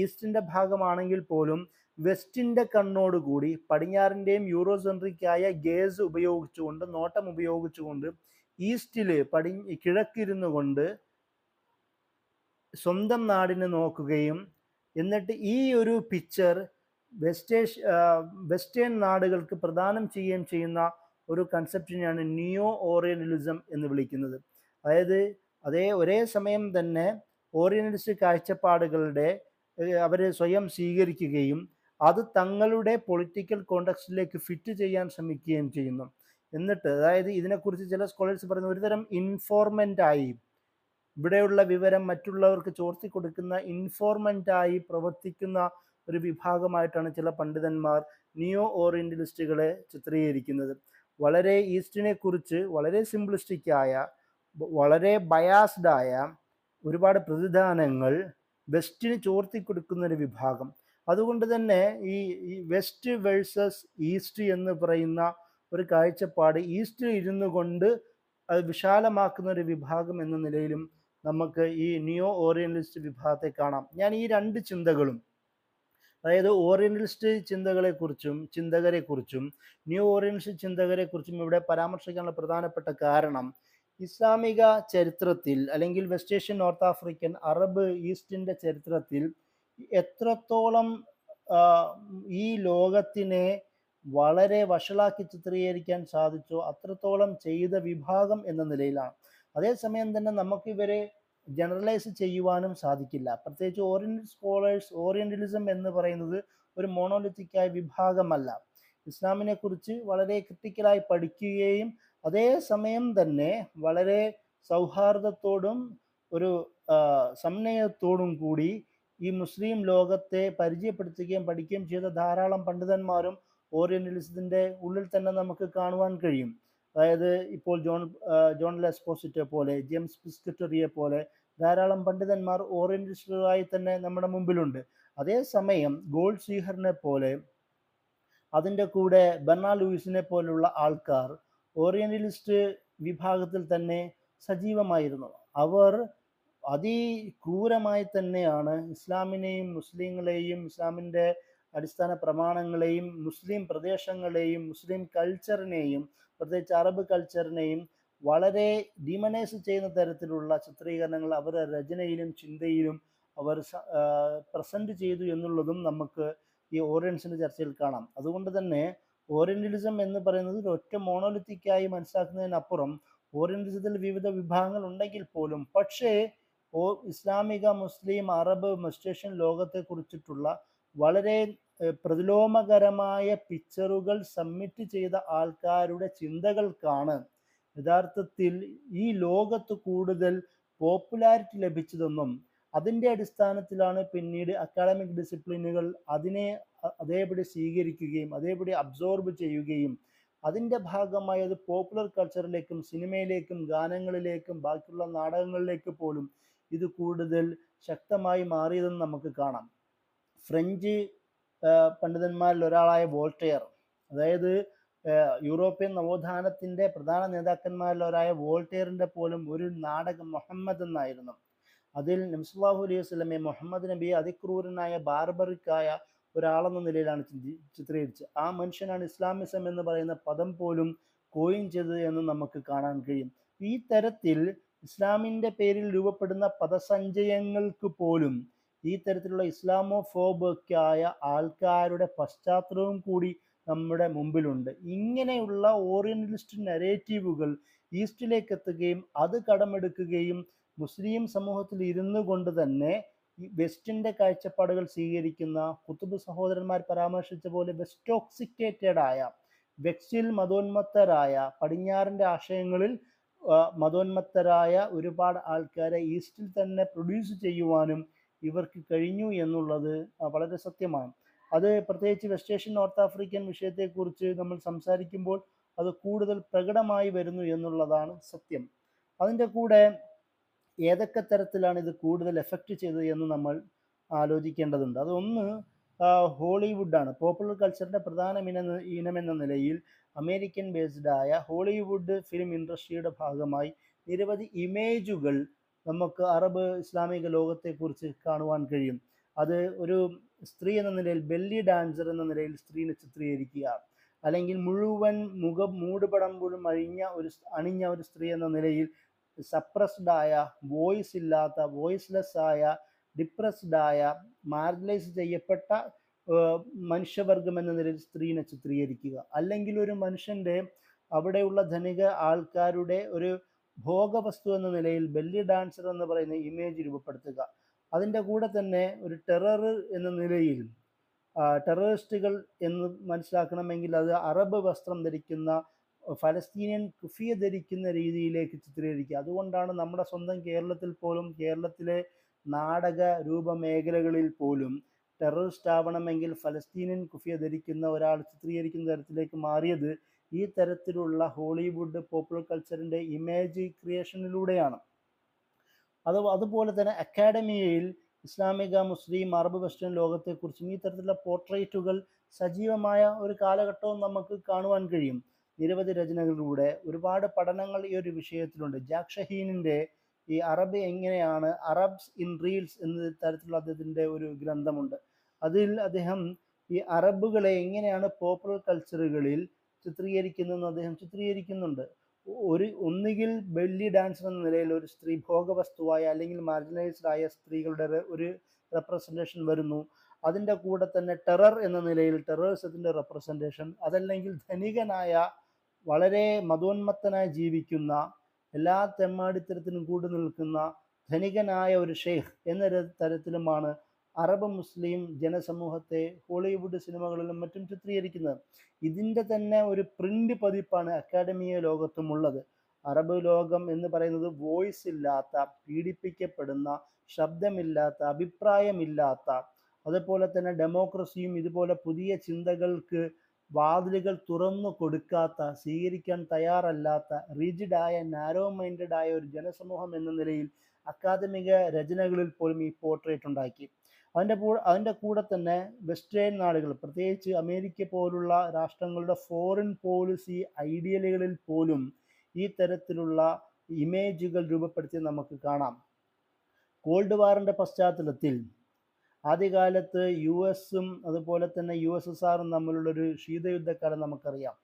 ഈസ്റ്റിൻ്റെ ഭാഗമാണെങ്കിൽ പോലും വെസ്റ്റിൻ്റെ കണ്ണോടുകൂടി പടിഞ്ഞാറിൻ്റെയും യൂറോസെൻട്രിക്കായ ഗേസ് ഉപയോഗിച്ചുകൊണ്ട്, നോട്ടം ഉപയോഗിച്ചുകൊണ്ട് ഈസ്റ്റിൽ കിഴക്കിരുന്നു കൊണ്ട് സ്വന്തം നാടിനെ നോക്കുകയും എന്നിട്ട് ഈ ഒരു പിക്ചർ വെസ്റ്റേൺ നാടുകൾക്ക് പ്രദാനം ചെയ്യുകയും ചെയ്യുന്ന ഒരു കൺസെപ്റ്റിനെയാണ് നിയോ ഓറിയന്റലിസം എന്ന് വിളിക്കുന്നത്. അതായത് ഒരേ സമയം തന്നെ ഓറിയന്റലിസ്റ്റ് കാഴ്ചപ്പാടുകളുടെ അവർ സ്വയം സ്വീകരിക്കുകയും അത് തങ്ങളുടെ പൊളിറ്റിക്കൽ കോണ്ടക്സ്റ്റിലേക്ക് ഫിറ്റ് ചെയ്യാൻ ശ്രമിക്കുകയും ചെയ്യുന്നു. എന്നിട്ട് അതായത് ഇതിനെക്കുറിച്ച് ചില സ്കോളേഴ്സ് പറയുന്ന ഒരുതരം ഇൻഫോർമൻ്റായി, ഇവിടെയുള്ള വിവരം മറ്റുള്ളവർക്ക് ചോർത്തി കൊടുക്കുന്ന ഇൻഫോർമൻ്റായി പ്രവർത്തിക്കുന്ന ഒരു വിഭാഗമായിട്ടാണ് ചില പണ്ഡിതന്മാർ നിയോ ഓറിയന്റലിസ്റ്റുകളെ ചിത്രീകരിക്കുന്നത്. വളരെ ഈസ്റ്റിനെ കുറിച്ച് വളരെ സിംപ്ലിസ്റ്റിക്കായ, വളരെ ബയാസ്ഡായ ഒരുപാട് പ്രതിദാനങ്ങൾ വെസ്റ്റിന് ചോർത്തി കൊടുക്കുന്ന ഒരു വിഭാഗം. അതുകൊണ്ട് തന്നെ ഈ വെസ്റ്റ് വേഴ്സസ് ഈസ്റ്റ് എന്ന് പറയുന്ന ഒരു കാഴ്ചപ്പാട് ഈസ്റ്റിൽ ഇരുന്നു കൊണ്ട് അത് വിശാലമാക്കുന്ന ഒരു വിഭാഗം എന്ന നിലയിലും നമുക്ക് ഈ നിയോ ഓറിയന്റലിസ്റ്റ് വിഭാഗത്തെ കാണാം. ഞാൻ ഈ രണ്ട് ചിന്തകളും, അതായത് ഓറിയന്റലിസ്റ്റ് ചിന്തകരെക്കുറിച്ചും ന്യൂ ഓറിയന്റലിസ്റ്റ് ചിന്തകരെക്കുറിച്ചും ഇവിടെ പരാമർശിക്കാനുള്ള പ്രധാനപ്പെട്ട കാരണം, ഇസ്ലാമിക ചരിത്രത്തിൽ അല്ലെങ്കിൽ west Asian north African Arab ഈസ്റ്റിൻ്റെ ചരിത്രത്തിൽ എത്രത്തോളം ഈ ലോകത്തിനെ വളരെ വഷളാക്കി ചിത്രീകരിക്കാൻ സാധിച്ചോ അത്രത്തോളം ചെയ്ത വിഭാഗം എന്ന നിലയിലാണ്. അതേസമയം തന്നെ നമുക്കിവരെ ജനറലൈസ് ചെയ്യുവാനും സാധിക്കില്ല. പ്രത്യേകിച്ച് ഓറിയന്റൽ സ്കോളേഴ്സ്, ഓറിയന്റലിസം എന്ന് പറയുന്നത് ഒരു മോണോലിത്തിക്കായ വിഭാഗമല്ല. ഇസ്ലാമിനെ കുറിച്ച് വളരെ ക്രിട്ടിക്കലായി പഠിക്കുകയും അതേസമയം തന്നെ വളരെ സൗഹാർദ്ദത്തോടും ഒരു സമന്വയത്തോടും കൂടി ഈ മുസ്ലിം ലോകത്തെ പരിചയപ്പെടുത്തുകയും പഠിക്കുകയും ചെയ്ത ധാരാളം പണ്ഡിതന്മാരും ഓറിയന്റലിസത്തിൻ്റെ ഉള്ളിൽ തന്നെ നമുക്ക് കാണുവാൻ കഴിയും. അതായത് ഇപ്പോൾ ജോൺ ലെസ്പോസിറ്റെ പോലെ, ജെയിംസ് പിസ്കറ്ററിയെ പോലെ ധാരാളം പണ്ഡിതന്മാർ ഓറിയന്റലിസ്റ്റുകളായി തന്നെ നമ്മുടെ മുമ്പിലുണ്ട്. അതേസമയം ഗോൾഡ് സീഹറിനെ പോലെ, അതിൻ്റെ കൂടെ ബെർണാ ലൂയിസിനെ പോലുള്ള ആൾക്കാർ ഓറിയന്റലിസ്റ്റ് വിഭാഗത്തിൽ തന്നെ സജീവമായിരുന്നു. അവർ അതിക്രൂരമായി തന്നെയാണ് ഇസ്ലാമിനെയും മുസ്ലിങ്ങളെയും, ഇസ്ലാമിൻ്റെ അടിസ്ഥാന പ്രമാണങ്ങളെയും, മുസ്ലിം പ്രദേശങ്ങളെയും, മുസ്ലിം കൾച്ചറിനെയും, പ്രത്യേകിച്ച് അറബ് കൾച്ചറിനെയും വളരെ ഡിമനൈസ് ചെയ്യുന്ന തരത്തിലുള്ള ചിത്രീകരണങ്ങൾ അവരുടെ രചനയിലും ചിന്തയിലും അവർ പ്രസൻറ്റ് ചെയ്തു എന്നുള്ളതും നമുക്ക് ഈ ഓറിയൻസിൻ്റെ ചർച്ചയിൽ കാണാം. അതുകൊണ്ട് തന്നെ ഓറിയന്റലിസം എന്ന് പറയുന്നത് ഒറ്റ മോണോലിത്തിക്കായി മനസ്സിലാക്കുന്നതിനപ്പുറം ഓറിയന്റലിസത്തിൽ വിവിധ വിഭാഗങ്ങൾ ഉണ്ടെങ്കിൽ പോലും, പക്ഷേ ഇസ്ലാമിക, മുസ്ലിം, അറബ്, മസ്റ്റേഷ്യൻ ലോകത്തെ കുറിച്ചിട്ടുള്ള വളരെ പ്രതിലോമകരമായ പിക്ചറുകൾ സബ്മിറ്റ് ചെയ്ത ആൾക്കാരുടെ ചിന്തകൾക്കാണ് യഥാർത്ഥത്തിൽ ഈ ലോകത്ത് കൂടുതൽ പോപ്പുലാരിറ്റി ലഭിച്ചതെന്നും അതിൻ്റെ അടിസ്ഥാനത്തിലാണ് പിന്നീട് അക്കാഡമിക് ഡിസിപ്ലിനുകൾ അതിനെ അതേപടി സ്വീകരിക്കുകയും അതേപടി അബ്സോർബ് ചെയ്യുകയും അതിൻ്റെ ഭാഗമായി അത് പോപ്പുലർ കൾച്ചറിലേക്കും സിനിമയിലേക്കും ഗാനങ്ങളിലേക്കും ബാക്കിയുള്ള നാടകങ്ങളിലേക്ക് പോലും ഇത് കൂടുതൽ ശക്തമായി മാറിയതെന്ന് നമുക്ക് കാണാം. ഫ്രഞ്ച് പണ്ഡിതന്മാരിൽ ഒരാളായ വോൾട്ടയർ, അതായത് യൂറോപ്യൻ നവോത്ഥാനത്തിൻ്റെ പ്രധാന നേതാക്കന്മാരിൽ ഒരായ വോൾട്ടയറിൻ്റെ പോലും ഒരു നാടകം മുഹമ്മദ് എന്നായിരുന്നു. അതിൽ നബി സല്ലല്ലാഹു അലൈഹി വസല്ലമയെ, മുഹമ്മദ് നബിയെ അതിക്രൂരനായ ബാർബറിക്കായ ഒരാളെന്ന നിലയിലാണ് ചിത്രീകരിച്ചത്. ആ മനുഷ്യനാണ് ഇസ്ലാമിസം എന്ന് പറയുന്ന പദം പോലും കോയിൻ ചെയ്തത് എന്ന് നമുക്ക് കാണാൻ കഴിയും. ഈ തരത്തിൽ ഇസ്ലാമിൻ്റെ പേരിൽ രൂപപ്പെടുന്ന പദസഞ്ചയങ്ങൾക്ക് പോലും ഈ തരത്തിലുള്ള ഇസ്ലാമോഫോബൊക്കെയായ ആൾക്കാരുടെ പശ്ചാത്തലവും കൂടി നമ്മുടെ മുമ്പിലുണ്ട്. ഇങ്ങനെയുള്ള ഓറിയന്റലിസ്റ്റ് നരേറ്റീവുകൾ ഈസ്റ്റിലേക്ക് എത്തുകയും അത് കടമെടുക്കുകയും മുസ്ലിം സമൂഹത്തിൽ ഇരുന്നു കൊണ്ട് തന്നെ ഈ വെസ്റ്റിൻ്റെ കാഴ്ചപ്പാടുകൾ സ്വീകരിക്കുന്ന കുത്തുബ് സഹോദരന്മാർ പരാമർശിച്ച പോലെ വെസ്റ്റോക്സിക്കേറ്റഡ് ആയ, വെക്സിൽ മതോന്മത്തരായ, പടിഞ്ഞാറിൻ്റെ ആശയങ്ങളിൽ മതോന്മത്തരായ ഒരുപാട് ആൾക്കാരെ ഈസ്റ്റിൽ തന്നെ പ്രൊഡ്യൂസ് ചെയ്യുവാനും ഇവർക്ക് കഴിഞ്ഞു എന്നുള്ളത് വളരെ സത്യമാണ്. അത് പ്രത്യേകിച്ച് വെസ്റ്റ് ഏഷ്യൻ നോർത്ത് ആഫ്രിക്കൻ വിഷയത്തെക്കുറിച്ച് നമ്മൾ സംസാരിക്കുമ്പോൾ അത് കൂടുതൽ പ്രകടമായി വരുന്നു എന്നുള്ളതാണ് സത്യം. അതിൻ്റെ കൂടെ ഏതൊക്കെ തരത്തിലാണ് ഇത് കൂടുതൽ എഫക്റ്റ് ചെയ്തത് എന്ന് നമ്മൾ ആലോചിക്കേണ്ടതുണ്ട്. അതൊന്ന് ഹോളിവുഡാണ്. പോപ്പുലർ കൾച്ചറിൻ്റെ പ്രധാന ഇനമെന്ന നിലയിൽ അമേരിക്കൻ ബേസ്ഡായ ഹോളിവുഡ് ഫിലിം ഇൻഡസ്ട്രിയുടെ ഭാഗമായി നിരവധി ഇമേജുകൾ നമുക്ക് അറബ് ഇസ്ലാമിക ലോകത്തെക്കുറിച്ച് കാണുവാൻ കഴിയും. അത് ഒരു സ്ത്രീ എന്ന നിലയിൽ, ബെല്ലി ഡാൻസർ എന്ന നിലയിൽ സ്ത്രീനെ ചിത്രീകരിക്കുക, അല്ലെങ്കിൽ മുഴുവൻ മൂടുപടം പോലും അണിഞ്ഞ ഒരു സ്ത്രീ എന്ന നിലയിൽ സപ്രസ്ഡ് ആയ, വോയിസ് ഇല്ലാത്ത, വോയിസ്ലെസ് ആയ, ഡിപ്രസ്ഡ് ആയ, മാർജിനലൈസ് ചെയ്യപ്പെട്ട മനുഷ്യവർഗം എന്ന നിലയിൽ സ്ത്രീനെ ചിത്രീകരിക്കുക, അല്ലെങ്കിൽ ഒരു മനുഷ്യൻ്റെ അവിടെയുള്ള ധനിക ആൾക്കാരുടെ ഒരു ഭോഗവസ്തു എന്ന നിലയിൽ ബെല്ലി ഡാൻസർ എന്ന് പറയുന്ന ഇമേജ് രൂപപ്പെടുത്തുക. അതിൻ്റെ കൂടെ തന്നെ ഒരു ടെറർ എന്ന നിലയിൽ ടെററിസ്റ്റുകൾ എന്ന് മനസ്സിലാക്കണമെങ്കിൽ അത് അറബ് വസ്ത്രം ധരിക്കുന്ന, ഫലസ്തീനിയൻ കുഫിയ ധരിക്കുന്ന രീതിയിലേക്ക് ചിത്രീകരിക്കുക. അതുകൊണ്ടാണ് നമ്മുടെ സ്വന്തം കേരളത്തിൽ പോലും, കേരളത്തിലെ നാടക രൂപമേഖലകളിൽ പോലും ടെററിസ്റ്റ് ആവണമെങ്കിൽ ഫലസ്തീനിയൻ കുഫിയ ധരിക്കുന്ന ഒരാൾ ചിത്രീകരിക്കുന്ന തരത്തിലേക്ക് മാറിയത് ഈ തരത്തിലുള്ള ഹോളിവുഡ് പോപ്പുലർ കൾച്ചറിൻ്റെ ഇമേജ് ക്രിയേഷനിലൂടെയാണ്. അതുപോലെ തന്നെ അക്കാഡമിയയിൽ ഇസ്ലാമിക, മുസ്ലിം, അറബ്, വെസ്റ്റേൺ ലോകത്തെക്കുറിച്ചും ഈ തരത്തിലുള്ള പോർട്രേറ്റുകൾ സജീവമായ ഒരു കാലഘട്ടവും നമുക്ക് കാണുവാൻ കഴിയും. നിരവധി രചനകളിലൂടെ ഒരുപാട് പഠനങ്ങൾ ഈ ഒരു വിഷയത്തിലുണ്ട്. ജാക്ക് ഷഹീനിൻ്റെ ഈ അറബ് എങ്ങനെയാണ്, അറബ്സ് ഇൻ റീൽസ് എന്ന തരത്തിലുള്ള അദ്ദേഹത്തിൻ്റെ ഒരു ഗ്രന്ഥമുണ്ട്. അതിൽ അദ്ദേഹം ഈ അറബുകളെ എങ്ങനെയാണ് പോപ്പുലർ കൾച്ചറുകളിൽ ചിത്രീകരിക്കുന്നതെന്ന് അദ്ദേഹം ചിത്രീകരിക്കുന്നുണ്ട്. ഒന്നുകിൽ ബെല്ലി ഡാൻസർ എന്ന നിലയിൽ ഒരു സ്ത്രീ ഭോഗവസ്തുവായ അല്ലെങ്കിൽ മാർജിനലൈസ്ഡ് ആയ സ്ത്രീകളുടെ ഒരു റെപ്രസെൻറ്റേഷൻ വരുന്നു. അതിൻ്റെ കൂടെ തന്നെ ടെറർ എന്ന നിലയിൽ ടെററിസത്തിൻ്റെ റെപ്രസെൻറ്റേഷൻ, അതല്ലെങ്കിൽ ധനികനായ, വളരെ മതോന്മത്തനായി ജീവിക്കുന്ന, എല്ലാ തെമ്മാടിത്തരത്തിനും കൂടി നിൽക്കുന്ന ധനികനായ ഒരു ഷെയ്ഖ് എന്ന തരത്തിലുമാണ് അറബ് മുസ്ലിം ജനസമൂഹത്തെ ഹോളിവുഡ് സിനിമകളിലും മറ്റും ചിത്രീകരിക്കുന്നത്. ഇതിൻ്റെ തന്നെ ഒരു പ്രിൻ്റ് പതിപ്പാണ് അക്കാഡമിയ ലോകത്തുമുള്ളത്. അറബ് ലോകം എന്ന് പറയുന്നത് വോയിസ് ഇല്ലാത്ത, പീഡിപ്പിക്കപ്പെടുന്ന, ശബ്ദമില്ലാത്ത, അഭിപ്രായമില്ലാത്ത, അതുപോലെ തന്നെ ഡെമോക്രസിയും ഇതുപോലെ പുതിയ ചിന്തകൾക്ക് വാതിലുകൾ തുറന്നു കൊടുക്കാത്ത, സ്വീകരിക്കാൻ തയ്യാറല്ലാത്ത, റിജിഡായ, നാരോ മൈൻഡഡ് ഒരു ജനസമൂഹം എന്ന നിലയിൽ അക്കാദമിക രചനകളിൽ പോലും ഈ പോർട്രേറ്റ് ഉണ്ടാക്കി. അതിൻ്റെ കൂടെ തന്നെ വെസ്റ്റേൺ നാടുകൾ, പ്രത്യേകിച്ച് അമേരിക്ക പോലുള്ള രാഷ്ട്രങ്ങളുടെ ഫോറിൻ പോളിസി ഐഡിയലുകളിൽ പോലും ഈ തരത്തിലുള്ള ഇമേജുകൾ രൂപപ്പെടുത്തി നമുക്ക് കാണാം. കോൾഡ് വാറിൻ്റെ പശ്ചാത്തലത്തിൽ ആദ്യകാലത്ത് US-ഉം അതുപോലെ തന്നെ USSRും തമ്മിലുള്ളൊരു ശീതയുദ്ധക്കാലം നമുക്കറിയാം.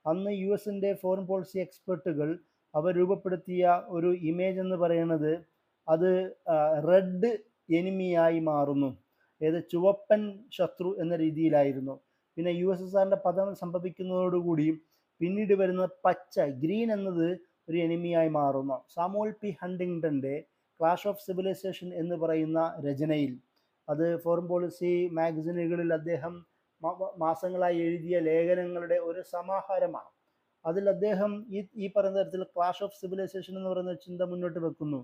അന്ന് US-ൻ്റെ ഫോറിൻ പോളിസി എക്സ്പെർട്ടുകൾ അവർ രൂപപ്പെടുത്തിയ ഒരു ഇമേജ് എന്ന് പറയുന്നത് അത് റെഡ് എനിമിയായി മാറുന്നു, ഏത് ചുവപ്പൻ ശത്രു എന്ന രീതിയിലായിരുന്നു. പിന്നെ USSRൻ്റെ പതനം സംഭവിക്കുന്നതോടുകൂടി പിന്നീട് വരുന്ന പച്ച, ഗ്രീൻ എന്നത് ഒരു എനിമിയായി മാറുന്നു. സാമുവൽ പി ഹണ്ടിങ്ടന്റെ ക്ലാഷ് ഓഫ് സിവിലൈസേഷൻ എന്ന് പറയുന്ന രചനയിൽ, അത് ഫോറിൻ പോളിസി മാഗസിനുകളിൽ അദ്ദേഹം മാസങ്ങളായി എഴുതിയ ലേഖനങ്ങളുടെ ഒരു സമാഹാരമാണ്. അതിൽ അദ്ദേഹം ഈ പറയുന്ന തരത്തിൽ ക്ലാഷ് ഓഫ് സിവിലൈസേഷൻ എന്ന് പറയുന്ന ചിന്ത മുന്നോട്ട് വെക്കുന്നു.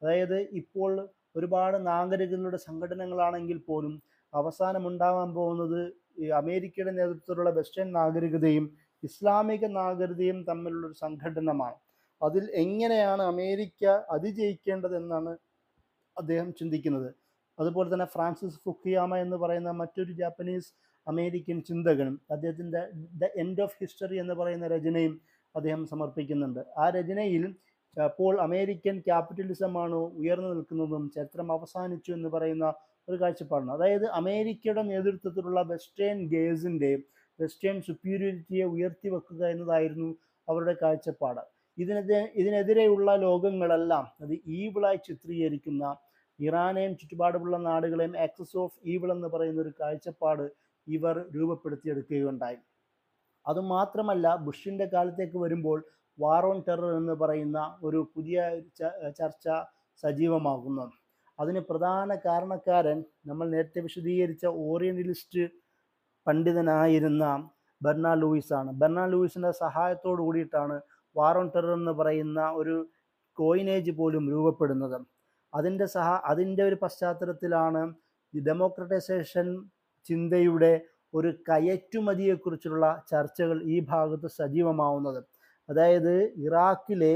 അതായത് ഇപ്പോൾ ഒരുപാട് നാഗരികതകളുടെ സംഘടനകളാണെങ്കിൽ പോലും അവസാനം ഉണ്ടാവാൻ പോകുന്നത് ഈ അമേരിക്കയുടെ നേതൃത്വത്തിലുള്ള വെസ്റ്റേൺ നാഗരികതയും ഇസ്ലാമിക നാഗരികതയും തമ്മിലുള്ളൊരു സംഘടനമാണ്. അതിൽ എങ്ങനെയാണ് അമേരിക്ക അതിജയിക്കേണ്ടത് എന്നാണ് അദ്ദേഹം ചിന്തിക്കുന്നത്. അതുപോലെ തന്നെ ഫ്രാൻസിസ് ഫുക്കുയാമ എന്ന് പറയുന്ന മറ്റൊരു ജാപ്പനീസ് അമേരിക്കൻ ചിന്തകനും അദ്ദേഹത്തിൻ്റെ ദ എൻഡ് ഓഫ് ഹിസ്റ്ററി എന്ന് പറയുന്ന രചനയും അദ്ദേഹം സമർപ്പിക്കുന്നുണ്ട്. ആ രചനയിൽ അപ്പോൾ അമേരിക്കൻ ക്യാപിറ്റലിസമാണ് ഉയർന്നു നിൽക്കുന്നതും ചരിത്രം അവസാനിച്ചു എന്ന് പറയുന്ന ഒരു കാഴ്ചപ്പാടാണ്. അതായത് അമേരിക്കയുടെ നേതൃത്വത്തിലുള്ള വെസ്റ്റേൺ ഗേസിൻ്റെ വെസ്റ്റേൺ സുപ്പീരിയോറിറ്റിയെ ഉയർത്തി വെക്കുക എന്നതായിരുന്നു അവരുടെ കാഴ്ചപ്പാട്. ഇതിനെതിരെയുള്ള ലോകങ്ങളെല്ലാം അത് ഈവിളായി ചിത്രീകരിക്കുന്ന ഇറാനെയും ചുറ്റുപാടുമുള്ള നാടുകളെയും ആക്സസ് ഓഫ് ഈവിൾ എന്ന് പറയുന്ന ഒരു കാഴ്ചപ്പാട് ഇവർ രൂപപ്പെടുത്തിയെടുക്കുകയുണ്ടായി. അതുമാത്രമല്ല, ബുഷിൻ്റെ കാലത്തേക്ക് വരുമ്പോൾ വാർ ഓൺ ടെറർ എന്ന് പറയുന്ന ഒരു പുതിയ ചർച്ച സജീവമാകുന്നു. അതിന് പ്രധാന കാരണക്കാരൻ നമ്മൾ നേരത്തെ വിശദീകരിച്ച ഓറിയന്റലിസ്റ്റ് പണ്ഡിതനായിരുന്ന ബെർണാ ലൂയിസ് ആണ്. ബെർണാ ലൂയിസിൻ്റെ സഹായത്തോടു കൂടിയിട്ടാണ് വാർ ഓൺ ടെറർ എന്ന് പറയുന്ന ഒരു കോയിനേജ് പോലും രൂപപ്പെടുന്നത്. അതിൻ്റെ ഒരു പശ്ചാത്തലത്തിലാണ് ഈ ഡെമോക്രറ്റൈസേഷൻ ചിന്തയുടെ ഒരു കയറ്റുമതിയെക്കുറിച്ചുള്ള ചർച്ചകൾ ഈ ഭാഗത്ത് സജീവമാവുന്നത്. അതായത് ഇറാഖിലെ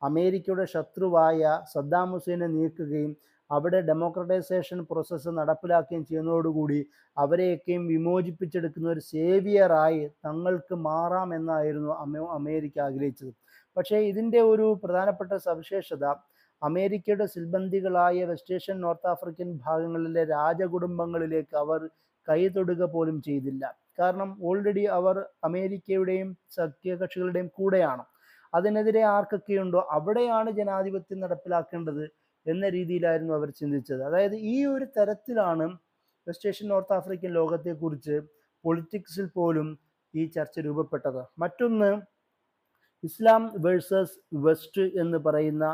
അമേരിക്കയുടെ ശത്രുവായ സദ്ദാം ഹുസൈനെ നീക്കുകയും അവിടെ ഡെമോക്രറ്റൈസേഷൻ പ്രോസസ്സ് നടപ്പിലാക്കുകയും ചെയ്യുന്നതോടുകൂടി അവരെയൊക്കെയും വിമോചിപ്പിച്ചെടുക്കുന്ന ഒരു സേവിയറായി തങ്ങൾക്ക് മാറാമെന്നായിരുന്നു അമേരിക്ക ആഗ്രഹിച്ചത്. പക്ഷേ ഇതിൻ്റെ ഒരു പ്രധാനപ്പെട്ട സവിശേഷത, അമേരിക്കയുടെ സിൽബന്ദികളായ വെസ്റ്റ് ഏഷ്യൻ നോർത്ത് ആഫ്രിക്കൻ ഭാഗങ്ങളിലെ രാജകുടുംബങ്ങളിലേക്ക് അവർ കൈതൊടുക പോലും ചെയ്തില്ല. കാരണം ഓൾറെഡി അവർ അമേരിക്കയുടെയും സഖ്യകക്ഷികളുടെയും കൂടെയാണ്. അതിനെതിരെ ആർക്കൊക്കെയുണ്ടോ അവിടെയാണ് ജനാധിപത്യം നടപ്പിലാക്കേണ്ടത് എന്ന രീതിയിലായിരുന്നു അവർ ചിന്തിച്ചത്. അതായത് ഈ ഒരു തരത്തിലാണ് വെസ്റ്റ് ഏഷ്യൻ നോർത്ത് ആഫ്രിക്കൻ ലോകത്തെക്കുറിച്ച് പൊളിറ്റിക്സിൽ പോലും ഈ ചർച്ച രൂപപ്പെട്ടത്. മറ്റൊന്ന്, ഇസ്ലാം വേഴ്സസ് വെസ്റ്റ് എന്ന് പറയുന്ന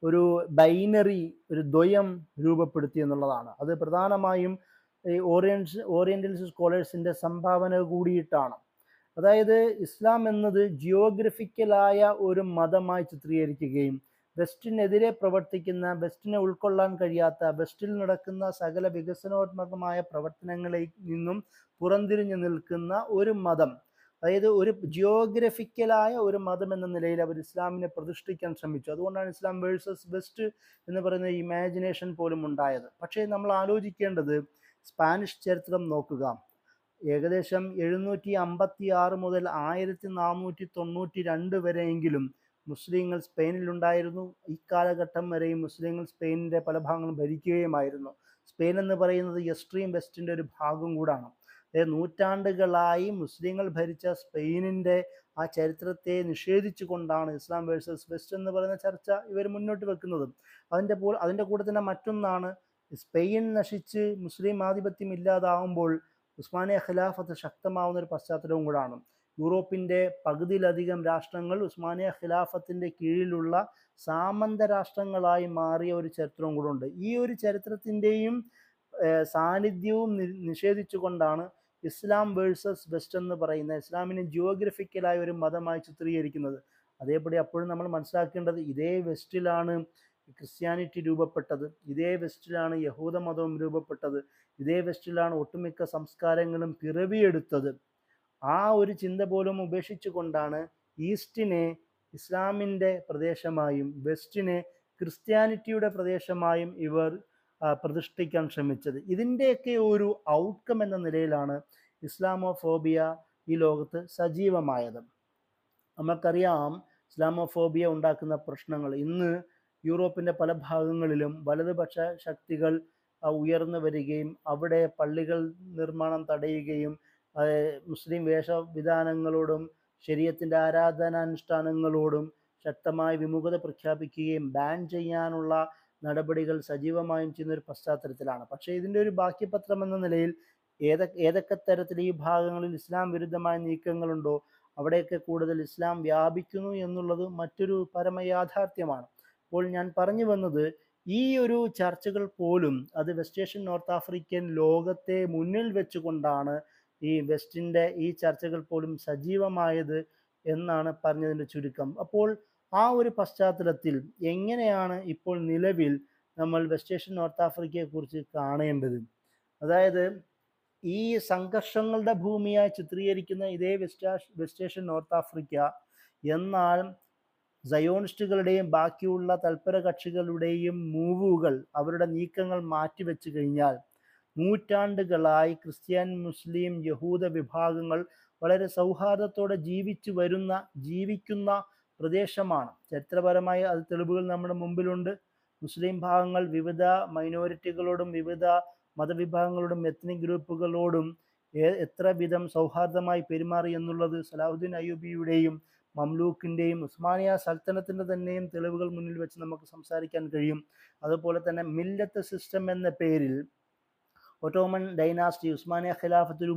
ഒരു ബൈനറി, ഒരു ദ്വയം രൂപപ്പെടുത്തി എന്നുള്ളതാണ്. അത് പ്രധാനമായും ഈ ഓറിയന്റൽ സ്കോളേഴ്സിൻ്റെ സംഭാവന കൂടിയിട്ടാണ്. അതായത് ഇസ്ലാം എന്നത് ജിയോഗ്രഫിക്കലായ ഒരു മതമായി ചിത്രീകരിക്കുകയും വെസ്റ്റിനെതിരെ പ്രവർത്തിക്കുന്ന, വെസ്റ്റിനെ ഉൾക്കൊള്ളാൻ കഴിയാത്ത, വെസ്റ്റിൽ നടക്കുന്ന സകല വികസനോത്മകമായ പ്രവർത്തനങ്ങളിൽ നിന്നും പുറംതിരിഞ്ഞു നിൽക്കുന്ന ഒരു മതം, അതായത് ഒരു ജിയോഗ്രഫിക്കലായ ഒരു മതം എന്ന നിലയിൽ അവർ ഇസ്ലാമിനെ പ്രതിഷ്ഠിക്കാൻ ശ്രമിച്ചു. അതുകൊണ്ടാണ് ഇസ്ലാം വേഴ്സസ് വെസ്റ്റ് എന്ന് പറയുന്ന ഇമാജിനേഷൻ പോലും ഉണ്ടായത്. പക്ഷേ നമ്മൾ ആലോചിക്കേണ്ടത് സ്പാനിഷ് ചരിത്രം നോക്കുക. ഏകദേശം 756 മുതൽ 1492 വരെയെങ്കിലും മുസ്ലിങ്ങൾ സ്പെയിനിലുണ്ടായിരുന്നു. ഈ കാലഘട്ടം വരെയും മുസ്ലിങ്ങൾ സ്പെയിനിൻ്റെ പല ഭാഗങ്ങളും ഭരിക്കുകയുമായിരുന്നു. സ്പെയിൻ എന്ന് പറയുന്നത് എക്സ്ട്രീം വെസ്റ്റിൻ്റെ ഒരു ഭാഗം കൂടാണ്. നൂറ്റാണ്ടുകളായി മുസ്ലിങ്ങൾ ഭരിച്ച സ്പെയിനിൻ്റെ ആ ചരിത്രത്തെ നിഷേധിച്ചു കൊണ്ടാണ് ഇസ്ലാം വേഴ്സസ് വെസ്റ്റ് എന്ന് പറയുന്ന ചർച്ച ഇവർ മുന്നോട്ട് വെക്കുന്നത്. അതിൻ്റെ കൂടെ തന്നെ മറ്റൊന്നാണ്, സ്പെയിൻ നശിച്ച് മുസ്ലിം ആധിപത്യം ഇല്ലാതാവുമ്പോൾ ഉസ്മാനിയ ഖിലാഫത്ത് ശക്തമാവുന്ന ഒരു പശ്ചാത്തലവും കൂടാണ്. യൂറോപ്പിൻ്റെ പകുതിയിലധികം രാഷ്ട്രങ്ങൾ ഉസ്മാനിയ ഖിലാഫത്തിൻ്റെ കീഴിലുള്ള സാമന്ത രാഷ്ട്രങ്ങളായി മാറിയ ഒരു ചരിത്രവും കൂടെ ഉണ്ട്. ഈ ഒരു ചരിത്രത്തിൻ്റെയും സാന്നിധ്യവും നിഷേധിച്ചുകൊണ്ടാണ് ഇസ്ലാം വേഴ്സസ് വെസ്റ്റ് എന്ന് പറയുന്ന ഇസ്ലാമിനെ ജിയോഗ്രഫിക്കലായ ഒരു മതമായി ചിത്രീകരിക്കുന്നത്. അതേപടി അപ്പോഴും നമ്മൾ മനസ്സിലാക്കേണ്ടത്, ഇതേ വെസ്റ്റിലാണ് ക്രിസ്ത്യാനിറ്റി രൂപപ്പെട്ടത്, ഇതേ വെസ്റ്റിലാണ് യഹൂദ മതവും രൂപപ്പെട്ടത്, ഇതേ വെസ്റ്റിലാണ് ഒട്ടുമിക്ക സംസ്കാരങ്ങളും പിറവിയെടുത്തത്. ആ ഒരു ചിന്ത പോലും ഉപേക്ഷിച്ചു കൊണ്ടാണ് ഈസ്റ്റിനെ ഇസ്ലാമിൻ്റെ പ്രദേശമായും വെസ്റ്റിനെ ക്രിസ്ത്യാനിറ്റിയുടെ പ്രദേശമായും ഇവർ പ്രതിഷ്ഠിക്കാൻ ശ്രമിച്ചത്. ഇതിൻ്റെയൊക്കെ ഒരു ഔട്ട്കം എന്ന നിലയിലാണ് ഇസ്ലാമോഫോബിയ ഈ ലോകത്ത് സജീവമായത്. നമുക്കറിയാം ഇസ്ലാമോഫോബിയ ഉണ്ടാക്കുന്ന പ്രശ്നങ്ങൾ. ഇന്ന് യൂറോപ്പിൻ്റെ പല ഭാഗങ്ങളിലും വലതുപക്ഷ ശക്തികൾ ഉയർന്നു വരികയും അവിടെ പള്ളികൾ നിർമ്മാണം തടയുകയും മുസ്ലിം വേഷവിധാനങ്ങളോടും ശരീഅത്തിൻ്റെ ആരാധനാനുഷ്ഠാനങ്ങളോടും ശക്തമായ വിമുഖത പ്രഖ്യാപിക്കുകയും ബാൻ ചെയ്യാനുള്ള നടപടികൾ സജീവമായും ചെയ്യുന്ന ഒരു പശ്ചാത്തലത്തിലാണ്. പക്ഷേ ഇതിൻ്റെ ഒരു ബാക്കിപത്രം എന്ന നിലയിൽ ഏതൊക്കെ തരത്തിൽ ഈ ഭാഗങ്ങളിൽ ഇസ്ലാം വിരുദ്ധമായ നീക്കങ്ങളുണ്ടോ അവിടെയൊക്കെ കൂടുതൽ ഇസ്ലാം വ്യാപിക്കുന്നു എന്നുള്ളത് മറ്റൊരു പരമയാഥാർത്ഥ്യമാണ്. അപ്പോൾ ഞാൻ പറഞ്ഞു വന്നത്, ഈ ഒരു ചർച്ചകൾ പോലും അത് വെസ്റ്റ് ഏഷ്യൻ നോർത്ത് ആഫ്രിക്കൻ ലോകത്തെ മുന്നിൽ വെച്ചുകൊണ്ടാണ് ഈ വെസ്റ്റിൻ്റെ ഈ ചർച്ചകൾ പോലും സജീവമായത് എന്നാണ് പറഞ്ഞതിൻ്റെ ചുരുക്കം. അപ്പോൾ ആ ഒരു പശ്ചാത്തലത്തിൽ എങ്ങനെയാണ് ഇപ്പോൾ നിലവിൽ നമ്മൾ വെസ്റ്റ് ഏഷ്യൻ നോർത്ത് ആഫ്രിക്കയെക്കുറിച്ച് കാണേണ്ടത്? അതായത് ഈ സംഘർഷങ്ങളുടെ ഭൂമിയായി ചിത്രീകരിക്കുന്ന ഇതേ വെസ്റ്റ് ഏഷ്യൻ നോർത്ത് ആഫ്രിക്ക, എന്നാൽ സയോണിസ്റ്റുകളുടെയും ബാക്കിയുള്ള തൽപര കക്ഷികളുടെയും മൂവുകൾ, അവരുടെ നീക്കങ്ങൾ മാറ്റിവെച്ചു കഴിഞ്ഞാൽ നൂറ്റാണ്ടുകളായി ക്രിസ്ത്യൻ, മുസ്ലിം, യഹൂദ വിഭാഗങ്ങൾ വളരെ സൗഹാർദ്ദത്തോടെ ജീവിക്കുന്ന പ്രദേശമാണ്. ചരിത്രപരമായി അത് തെളിവുകൾ നമ്മുടെ മുമ്പിലുണ്ട്. മുസ്ലിം ഭാഗങ്ങൾ വിവിധ മൈനോറിറ്റികളോടും വിവിധ മതവിഭാഗങ്ങളോടും എത്നിക് ഗ്രൂപ്പുകളോടും എത്ര വിധം സൗഹാർദ്ദമായി പെരുമാറി എന്നുള്ളത് സലാഹുദ്ദീൻ അയ്യൂബിയുടെയും മംലൂക്കിൻ്റെയും ഉസ്മാനിയ സൽത്തനത്തിൻ്റെ തന്നെയും തെളിവുകൾ മുന്നിൽ വെച്ച് നമുക്ക് സംസാരിക്കാൻ കഴിയും. അതുപോലെ തന്നെ മില്ലത്ത് സിസ്റ്റം എന്ന പേരിൽ ഒട്ടോമൻ ഡൈനാസ്റ്റി, ഉസ്മാനിയ ഖിലാഫത്ത്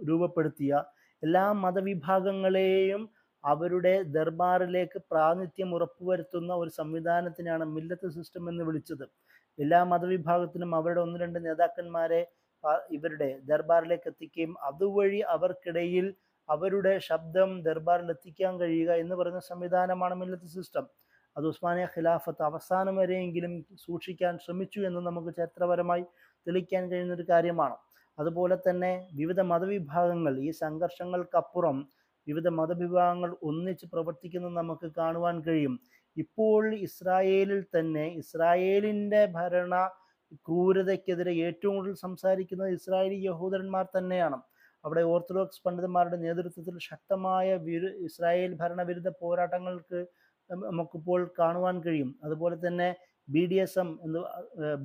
രൂപപ്പെടുത്തിയ എല്ലാ മതവിഭാഗങ്ങളെയും അവരുടെ ദർബാറിലേക്ക് പ്രാതിനിധ്യം ഉറപ്പുവരുത്തുന്ന ഒരു സംവിധാനത്തിനാണ് മില്ലത്ത് സിസ്റ്റം എന്ന് വിളിച്ചത്. എല്ലാ മതവിഭാഗത്തിനും അവരുടെ 1-2 നേതാക്കന്മാരെ ഇവരുടെ ദർബാറിലേക്ക് എത്തിക്കുകയും അതുവഴി അവർക്കിടയിൽ അവരുടെ ശബ്ദം ദർബാറിൽ എത്തിക്കാൻ കഴിയുക എന്ന് പറയുന്ന സംവിധാനമാണ് മില്ലത്ത് സിസ്റ്റം. അത് ഉസ്മാനിയ ഖിലാഫത്ത് അവസാനം വരെയെങ്കിലും സൂക്ഷിക്കാൻ ശ്രമിച്ചു എന്ന് നമുക്ക് ചരിത്രപരമായി തെളിയിക്കാൻ കഴിയുന്നൊരു കാര്യമാണ്. അതുപോലെ തന്നെ വിവിധ മതവിഭാഗങ്ങൾ, ഈ സംഘർഷങ്ങൾക്കപ്പുറം വിവിധ മതവിഭാഗങ്ങൾ ഒന്നിച്ച് പ്രവർത്തിക്കുന്നത് നമുക്ക് കാണുവാൻ കഴിയും. ഇപ്പോൾ ഇസ്രായേലിൽ തന്നെ ഇസ്രായേലിൻ്റെ ഭരണ ക്രൂരതയ്ക്കെതിരെ ഏറ്റവും കൂടുതൽ സംസാരിക്കുന്നത് ഇസ്രായേലി യഹൂദന്മാർ തന്നെയാണ്. അവിടെ ഓർത്തഡോക്സ് പണ്ഡിതന്മാരുടെ നേതൃത്വത്തിൽ ശക്തമായ ഇസ്രായേൽ ഭരണവിരുദ്ധ പോരാട്ടങ്ങൾക്ക് നമുക്കിപ്പോൾ കാണുവാൻ കഴിയും. അതുപോലെ തന്നെ BDSM എന്ന്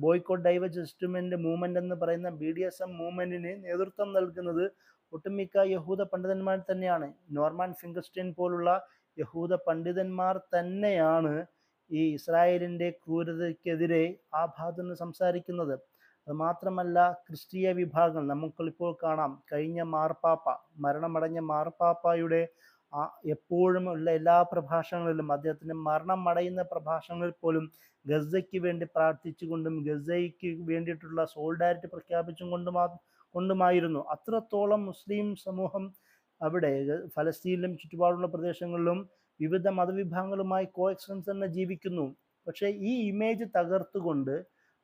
ബോയ്ക്കോട്ട് ഡൈവേഴ്സിസ്റ്റ്മെന്റ് മൂവ്മെന്റ് എന്ന് പറയുന്ന BDSM മൂവ്മെന്റിന് നേതൃത്വം നൽകുന്നത് ഒട്ടുമിക്ക യഹൂദ പണ്ഡിതന്മാർ തന്നെയാണ്. നോർമാൻ ഫിങ്കർസ്റ്റൈൻ പോലുള്ള യഹൂദ പണ്ഡിതന്മാർ തന്നെയാണ് ഈ ഇസ്രായേലിൻ്റെ ക്രൂരതയ്ക്കെതിരെ ആ ഭാഗത്ത് നിന്ന് സംസാരിക്കുന്നത്. അത് മാത്രമല്ല, ക്രിസ്തീയ വിഭാഗങ്ങൾ നമുക്കിപ്പോൾ കാണാം. കഴിഞ്ഞ മാർപ്പാപ്പ, മരണമടഞ്ഞ മാർപ്പാപ്പയുടെ എപ്പോഴും ഉള്ള എല്ലാ പ്രഭാഷണങ്ങളിലും, അദ്ദേഹത്തിൻ്റെ മരണമടയുന്ന പ്രഭാഷണങ്ങളിൽ പോലും ഗസയ്ക്ക് വേണ്ടി പ്രാർത്ഥിച്ചുകൊണ്ടും ഗസയ്ക്ക് വേണ്ടിയിട്ടുള്ള സോളിഡാരിറ്റി പ്രഖ്യാപിച്ചും കൊണ്ടുമായിരുന്നു. അത്രത്തോളം മുസ്ലിം സമൂഹം അവിടെ ഫലസ്തീനിലും ചുറ്റുപാടുള്ള പ്രദേശങ്ങളിലും വിവിധ മതവിഭാഗങ്ങളുമായി കോഎക്സിസ്റ്റൻസ് തന്നെ ജീവിക്കുന്നു. പക്ഷേ ഈ ഇമേജ് തകർത്തുകൊണ്ട്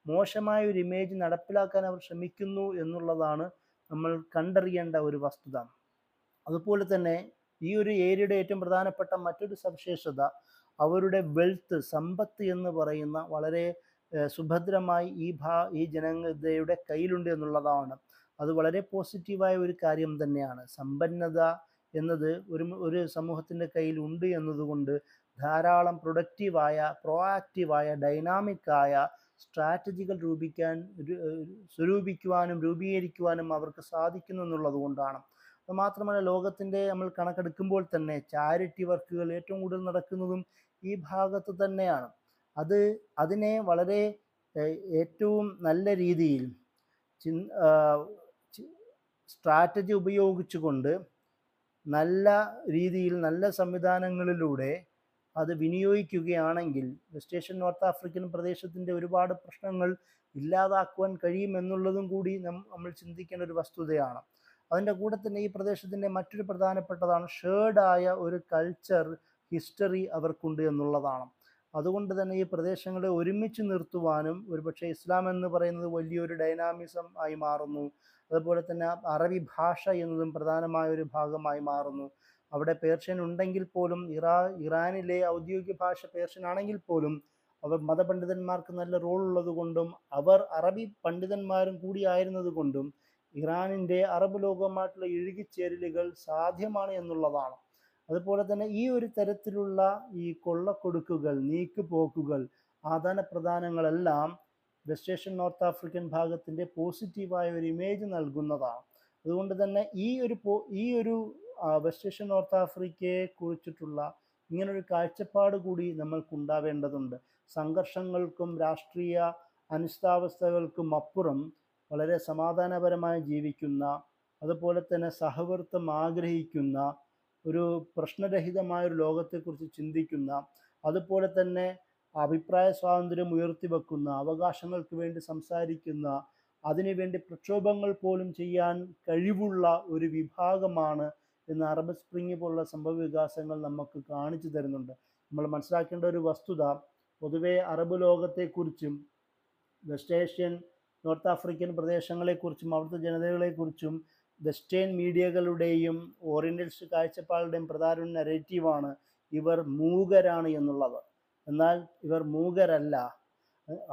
മോശമായ ഒരു ഇമേജ് നടപ്പിലാക്കാൻ അവർ ശ്രമിക്കുന്നു എന്നുള്ളതാണ് നമ്മൾ കണ്ടറിയേണ്ട ഒരു വസ്തുത. അതുപോലെ തന്നെ ഈ ഒരു ഏരിയയുടെ ഏറ്റവും പ്രധാനപ്പെട്ട മറ്റൊരു സവിശേഷത അവരുടെ വെൽത്ത്, സമ്പത്ത് എന്ന് പറയുന്ന വളരെ സുഭദ്രമായി ഈ ജനതയുടെ കയ്യിലുണ്ട് എന്നുള്ളതാണ്. അത് വളരെ പോസിറ്റീവായ ഒരു കാര്യം തന്നെയാണ്. സമ്പന്നത എന്നത് ഒരു സമൂഹത്തിൻ്റെ കയ്യിൽ ഉണ്ട് എന്നതുകൊണ്ട് ധാരാളം പ്രൊഡക്റ്റീവായ, പ്രോആക്റ്റീവായ, ഡൈനാമിക്കായ സ്ട്രാറ്റജികൾ രൂപീകരിക്കുവാനും അവർക്ക് സാധിക്കുന്നു എന്നുള്ളത് കൊണ്ടാണ്. അതുമാത്രമല്ല, ലോകത്തിൻ്റെ നമ്മൾ കണക്കെടുക്കുമ്പോൾ തന്നെ ചാരിറ്റി വർക്കുകൾ ഏറ്റവും കൂടുതൽ നടക്കുന്നതും ഈ ഭാഗത്ത് തന്നെയാണ്. അതിനെ വളരെ ഏറ്റവും നല്ല രീതിയിൽ സ്ട്രാറ്റജി ഉപയോഗിച്ചുകൊണ്ട് നല്ല രീതിയിൽ നല്ല സംവിധാനങ്ങളിലൂടെ അത് വിനിയോഗിക്കുകയാണെങ്കിൽ വെസ്റ്റ് ഏഷ്യൻ നോർത്ത് ആഫ്രിക്കൻ പ്രദേശത്തിൻ്റെ ഒരുപാട് പ്രശ്നങ്ങൾ ഇല്ലാതാക്കുവാൻ കഴിയുമെന്നുള്ളതും കൂടി നമ്മൾ ചിന്തിക്കേണ്ട ഒരു വസ്തുതയാണ്. അതിൻ്റെ കൂടെ തന്നെ ഈ പ്രദേശത്തിൻ്റെ മറ്റൊരു പ്രധാനപ്പെട്ടതാണ് ഷേർഡായ ഒരു കൾച്ചർ, ഹിസ്റ്ററി അവർക്കുണ്ട് എന്നുള്ളതാണ്. അതുകൊണ്ട് തന്നെ ഈ പ്രദേശങ്ങളെ ഒരുമിച്ച് നിർത്തുവാനും ഒരുപക്ഷെ ഇസ്ലാം എന്ന് പറയുന്നത് വലിയൊരു ഡൈനാമിസം ആയി മാറുന്നു. അതുപോലെ തന്നെ അറബി ഭാഷ എന്നതും പ്രധാനമായ ഒരു ഭാഗമായി മാറുന്നു. അവിടെ പേർഷ്യൻ ഉണ്ടെങ്കിൽ പോലും ഇറാനിലെ ഔദ്യോഗിക ഭാഷ പേർഷ്യൻ ആണെങ്കിൽ പോലും അവർ മതപണ്ഡിതന്മാർക്ക് നല്ല റോൾ ഉള്ളത് കൊണ്ടും അവർ അറബി പണ്ഡിതന്മാരും കൂടി ആയിരുന്നത് കൊണ്ടും ഇറാനിൻ്റെ അറബ് ലോകവുമായിട്ടുള്ള ഇഴുകിച്ചേരലുകൾ സാധ്യമാണ് എന്നുള്ളതാണ്. അതുപോലെ തന്നെ ഈ ഒരു തരത്തിലുള്ള ഈ കൊള്ളക്കൊടുക്കുകൾ, നീക്കുപോക്കുകൾ, ആദാനപ്രദാനങ്ങളെല്ലാം വെസ്റ്റ് ഏഷ്യൻ നോർത്ത് ആഫ്രിക്കൻ ഭാഗത്തിൻ്റെ പോസിറ്റീവായ ഒരു ഇമേജ് നൽകുന്നതാണ്. അതുകൊണ്ട് തന്നെ ഈ ഒരു വെസ്റ്റ് ഏഷ്യൻ നോർത്ത് ആഫ്രിക്കയെ കുറിച്ചിട്ടുള്ള ഇങ്ങനൊരു കാഴ്ചപ്പാട് കൂടി നമ്മൾക്കുണ്ടാവേണ്ടതുണ്ട്. സംഘർഷങ്ങൾക്കും രാഷ്ട്രീയ അനിശ്ചിതാവസ്ഥകൾക്കും അപ്പുറം വളരെ സമാധാനപരമായി ജീവിക്കുന്ന, അതുപോലെ തന്നെ സഹവർത്തം ആഗ്രഹിക്കുന്ന, ഒരു പ്രശ്നരഹിതമായ ഒരു ലോകത്തെക്കുറിച്ച് ചിന്തിക്കുന്ന, അതുപോലെ തന്നെ അഭിപ്രായ സ്വാതന്ത്ര്യം ഉയർത്തിവെക്കുന്ന, അവകാശങ്ങൾക്ക് വേണ്ടി സംസാരിക്കുന്ന, അതിനുവേണ്ടി പ്രക്ഷോഭങ്ങൾ പോലും ചെയ്യാൻ കഴിവുള്ള ഒരു വിഭാഗമാണ് എന്ന് അറബ് സ്പ്രിംഗ് പോലുള്ള സംഭവ വികാസങ്ങൾ നമുക്ക് കാണിച്ചു തരുന്നുണ്ട്. നമ്മൾ മനസ്സിലാക്കേണ്ട ഒരു വസ്തുത, പൊതുവെ അറബ് ലോകത്തെക്കുറിച്ചും വെസ്റ്റ് ഏഷ്യൻ, നോർത്ത് ആഫ്രിക്കൻ പ്രദേശങ്ങളെക്കുറിച്ചും അവിടുത്തെ ജനതകളെക്കുറിച്ചും വെസ്റ്റേൺ മീഡിയകളുടെയും ഓറിയന്റലിസ്റ്റ് കാഴ്ചപ്പാടുടെയും പ്രധാന നരേറ്റീവാണ് ഇവർ മൂകരാണ് എന്നുള്ളത്. എന്നാൽ ഇവർ മൂകരല്ല,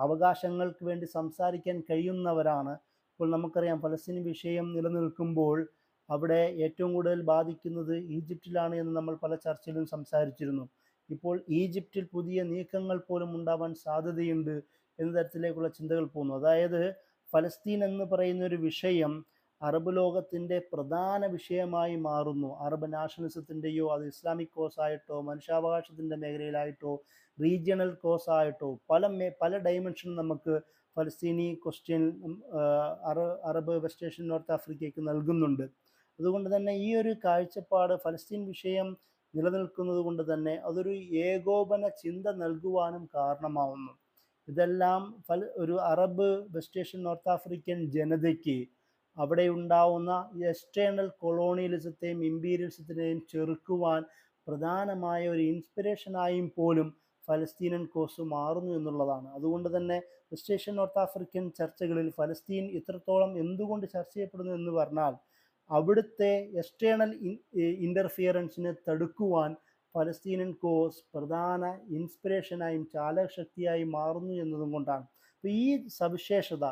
അവകാശങ്ങൾക്ക് വേണ്ടി സംസാരിക്കാൻ കഴിയുന്നവരാണ്. ഇപ്പോൾ നമുക്കറിയാം, ഫലസ്തീൻ വിഷയം നിലനിൽക്കുമ്പോൾ അവിടെ ഏറ്റവും കൂടുതൽ ബാധിക്കുന്നത് ഈജിപ്തിലാണ് എന്ന് നമ്മൾ പല ചർച്ചയിലും സംസാരിച്ചിരുന്നു. ഇപ്പോൾ ഈജിപ്തിൽ പുതിയ നീക്കങ്ങൾ പോലും ഉണ്ടാവാൻ സാധ്യതയുണ്ട് എന്ന തരത്തിലേക്കുള്ള ചിന്തകൾ പോകുന്നു. അതായത് ഫലസ്തീൻ എന്ന് പറയുന്ന ഒരു വിഷയം അറബ് ലോകത്തിൻ്റെ പ്രധാന വിഷയമായി മാറുന്നു. അറബ് നാഷണലിസത്തിൻ്റെയോ, അത് ഇസ്ലാമിക് കോസ് ആയിട്ടോ, മനുഷ്യാവകാശത്തിൻ്റെ മേഖലയിലായിട്ടോ, റീജിയണൽ കോസ് ആയിട്ടോ പല ഡൈമെൻഷൻ നമുക്ക് ഫലസ്തീനി question Arab west Asian north ആഫ്രിക്കയ്ക്ക് നൽകുന്നുണ്ട്. അതുകൊണ്ട് തന്നെ ഈ ഒരു കാഴ്ചപ്പാട് ഫലസ്തീൻ വിഷയം നിലനിൽക്കുന്നത് കൊണ്ട് തന്നെ അതൊരു ഏകോപന ചിന്ത നൽകുവാനും കാരണമാവുന്നു. ഇതെല്ലാം ഒരു Arab west Asian north African ജനതയ്ക്ക് അവിടെ ഉണ്ടാവുന്ന എക്സ്റ്റേണൽ കൊളോണിയലിസത്തെയും ഇമ്പീരിയലിസത്തിനെയും ചെറുക്കുവാൻ പ്രധാനമായ ഒരു ഇൻസ്പിറേഷനായും പോലും ഫലസ്തീനൻ കോസ് മാറുന്നു എന്നുള്ളതാണ്. അതുകൊണ്ട് തന്നെ വെസ്റ്റ് ഏഷ്യൻ നോർത്ത് ആഫ്രിക്കൻ ചർച്ചകളിൽ ഫലസ്തീൻ ഇത്രത്തോളം എന്തുകൊണ്ട് ചർച്ച ചെയ്യപ്പെടുന്നു എന്ന് പറഞ്ഞാൽ, അവിടുത്തെ എക്സ്റ്റേണൽ ഇൻ്റർഫിയറൻസിനെ തടുക്കുവാൻ ഫലസ്തീനൻ കോസ് പ്രധാന ഇൻസ്പിറേഷനായും ചാലകശക്തിയായി മാറുന്നു എന്നതും കൊണ്ടാണ്. അപ്പോൾ ഈ സവിശേഷത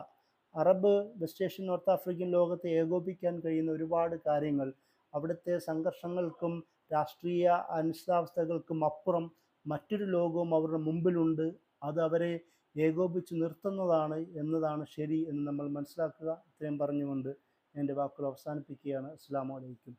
Arab west Asian north African ലോകത്തെ ഏകോപിക്കാൻ കഴിയുന്ന ഒരുപാട് കാര്യങ്ങൾ അവിടുത്തെ സംഘർഷങ്ങൾക്കും രാഷ്ട്രീയ അനിശ്ചിതാവസ്ഥകൾക്കും അപ്പുറം മറ്റൊരു ലോകവും അവരുടെ മുമ്പിലുണ്ട്. അത് അവരെ ഏകോപിച്ച് നിർത്തുന്നതാണ് എന്നതാണ് ശരി എന്ന് നമ്മൾ മനസ്സിലാക്കുക. ഇത്രയും പറഞ്ഞുകൊണ്ട് എൻ്റെ വാക്കുകൾ അവസാനിപ്പിക്കുകയാണ്. അസ്സലാമു അലൈക്കും.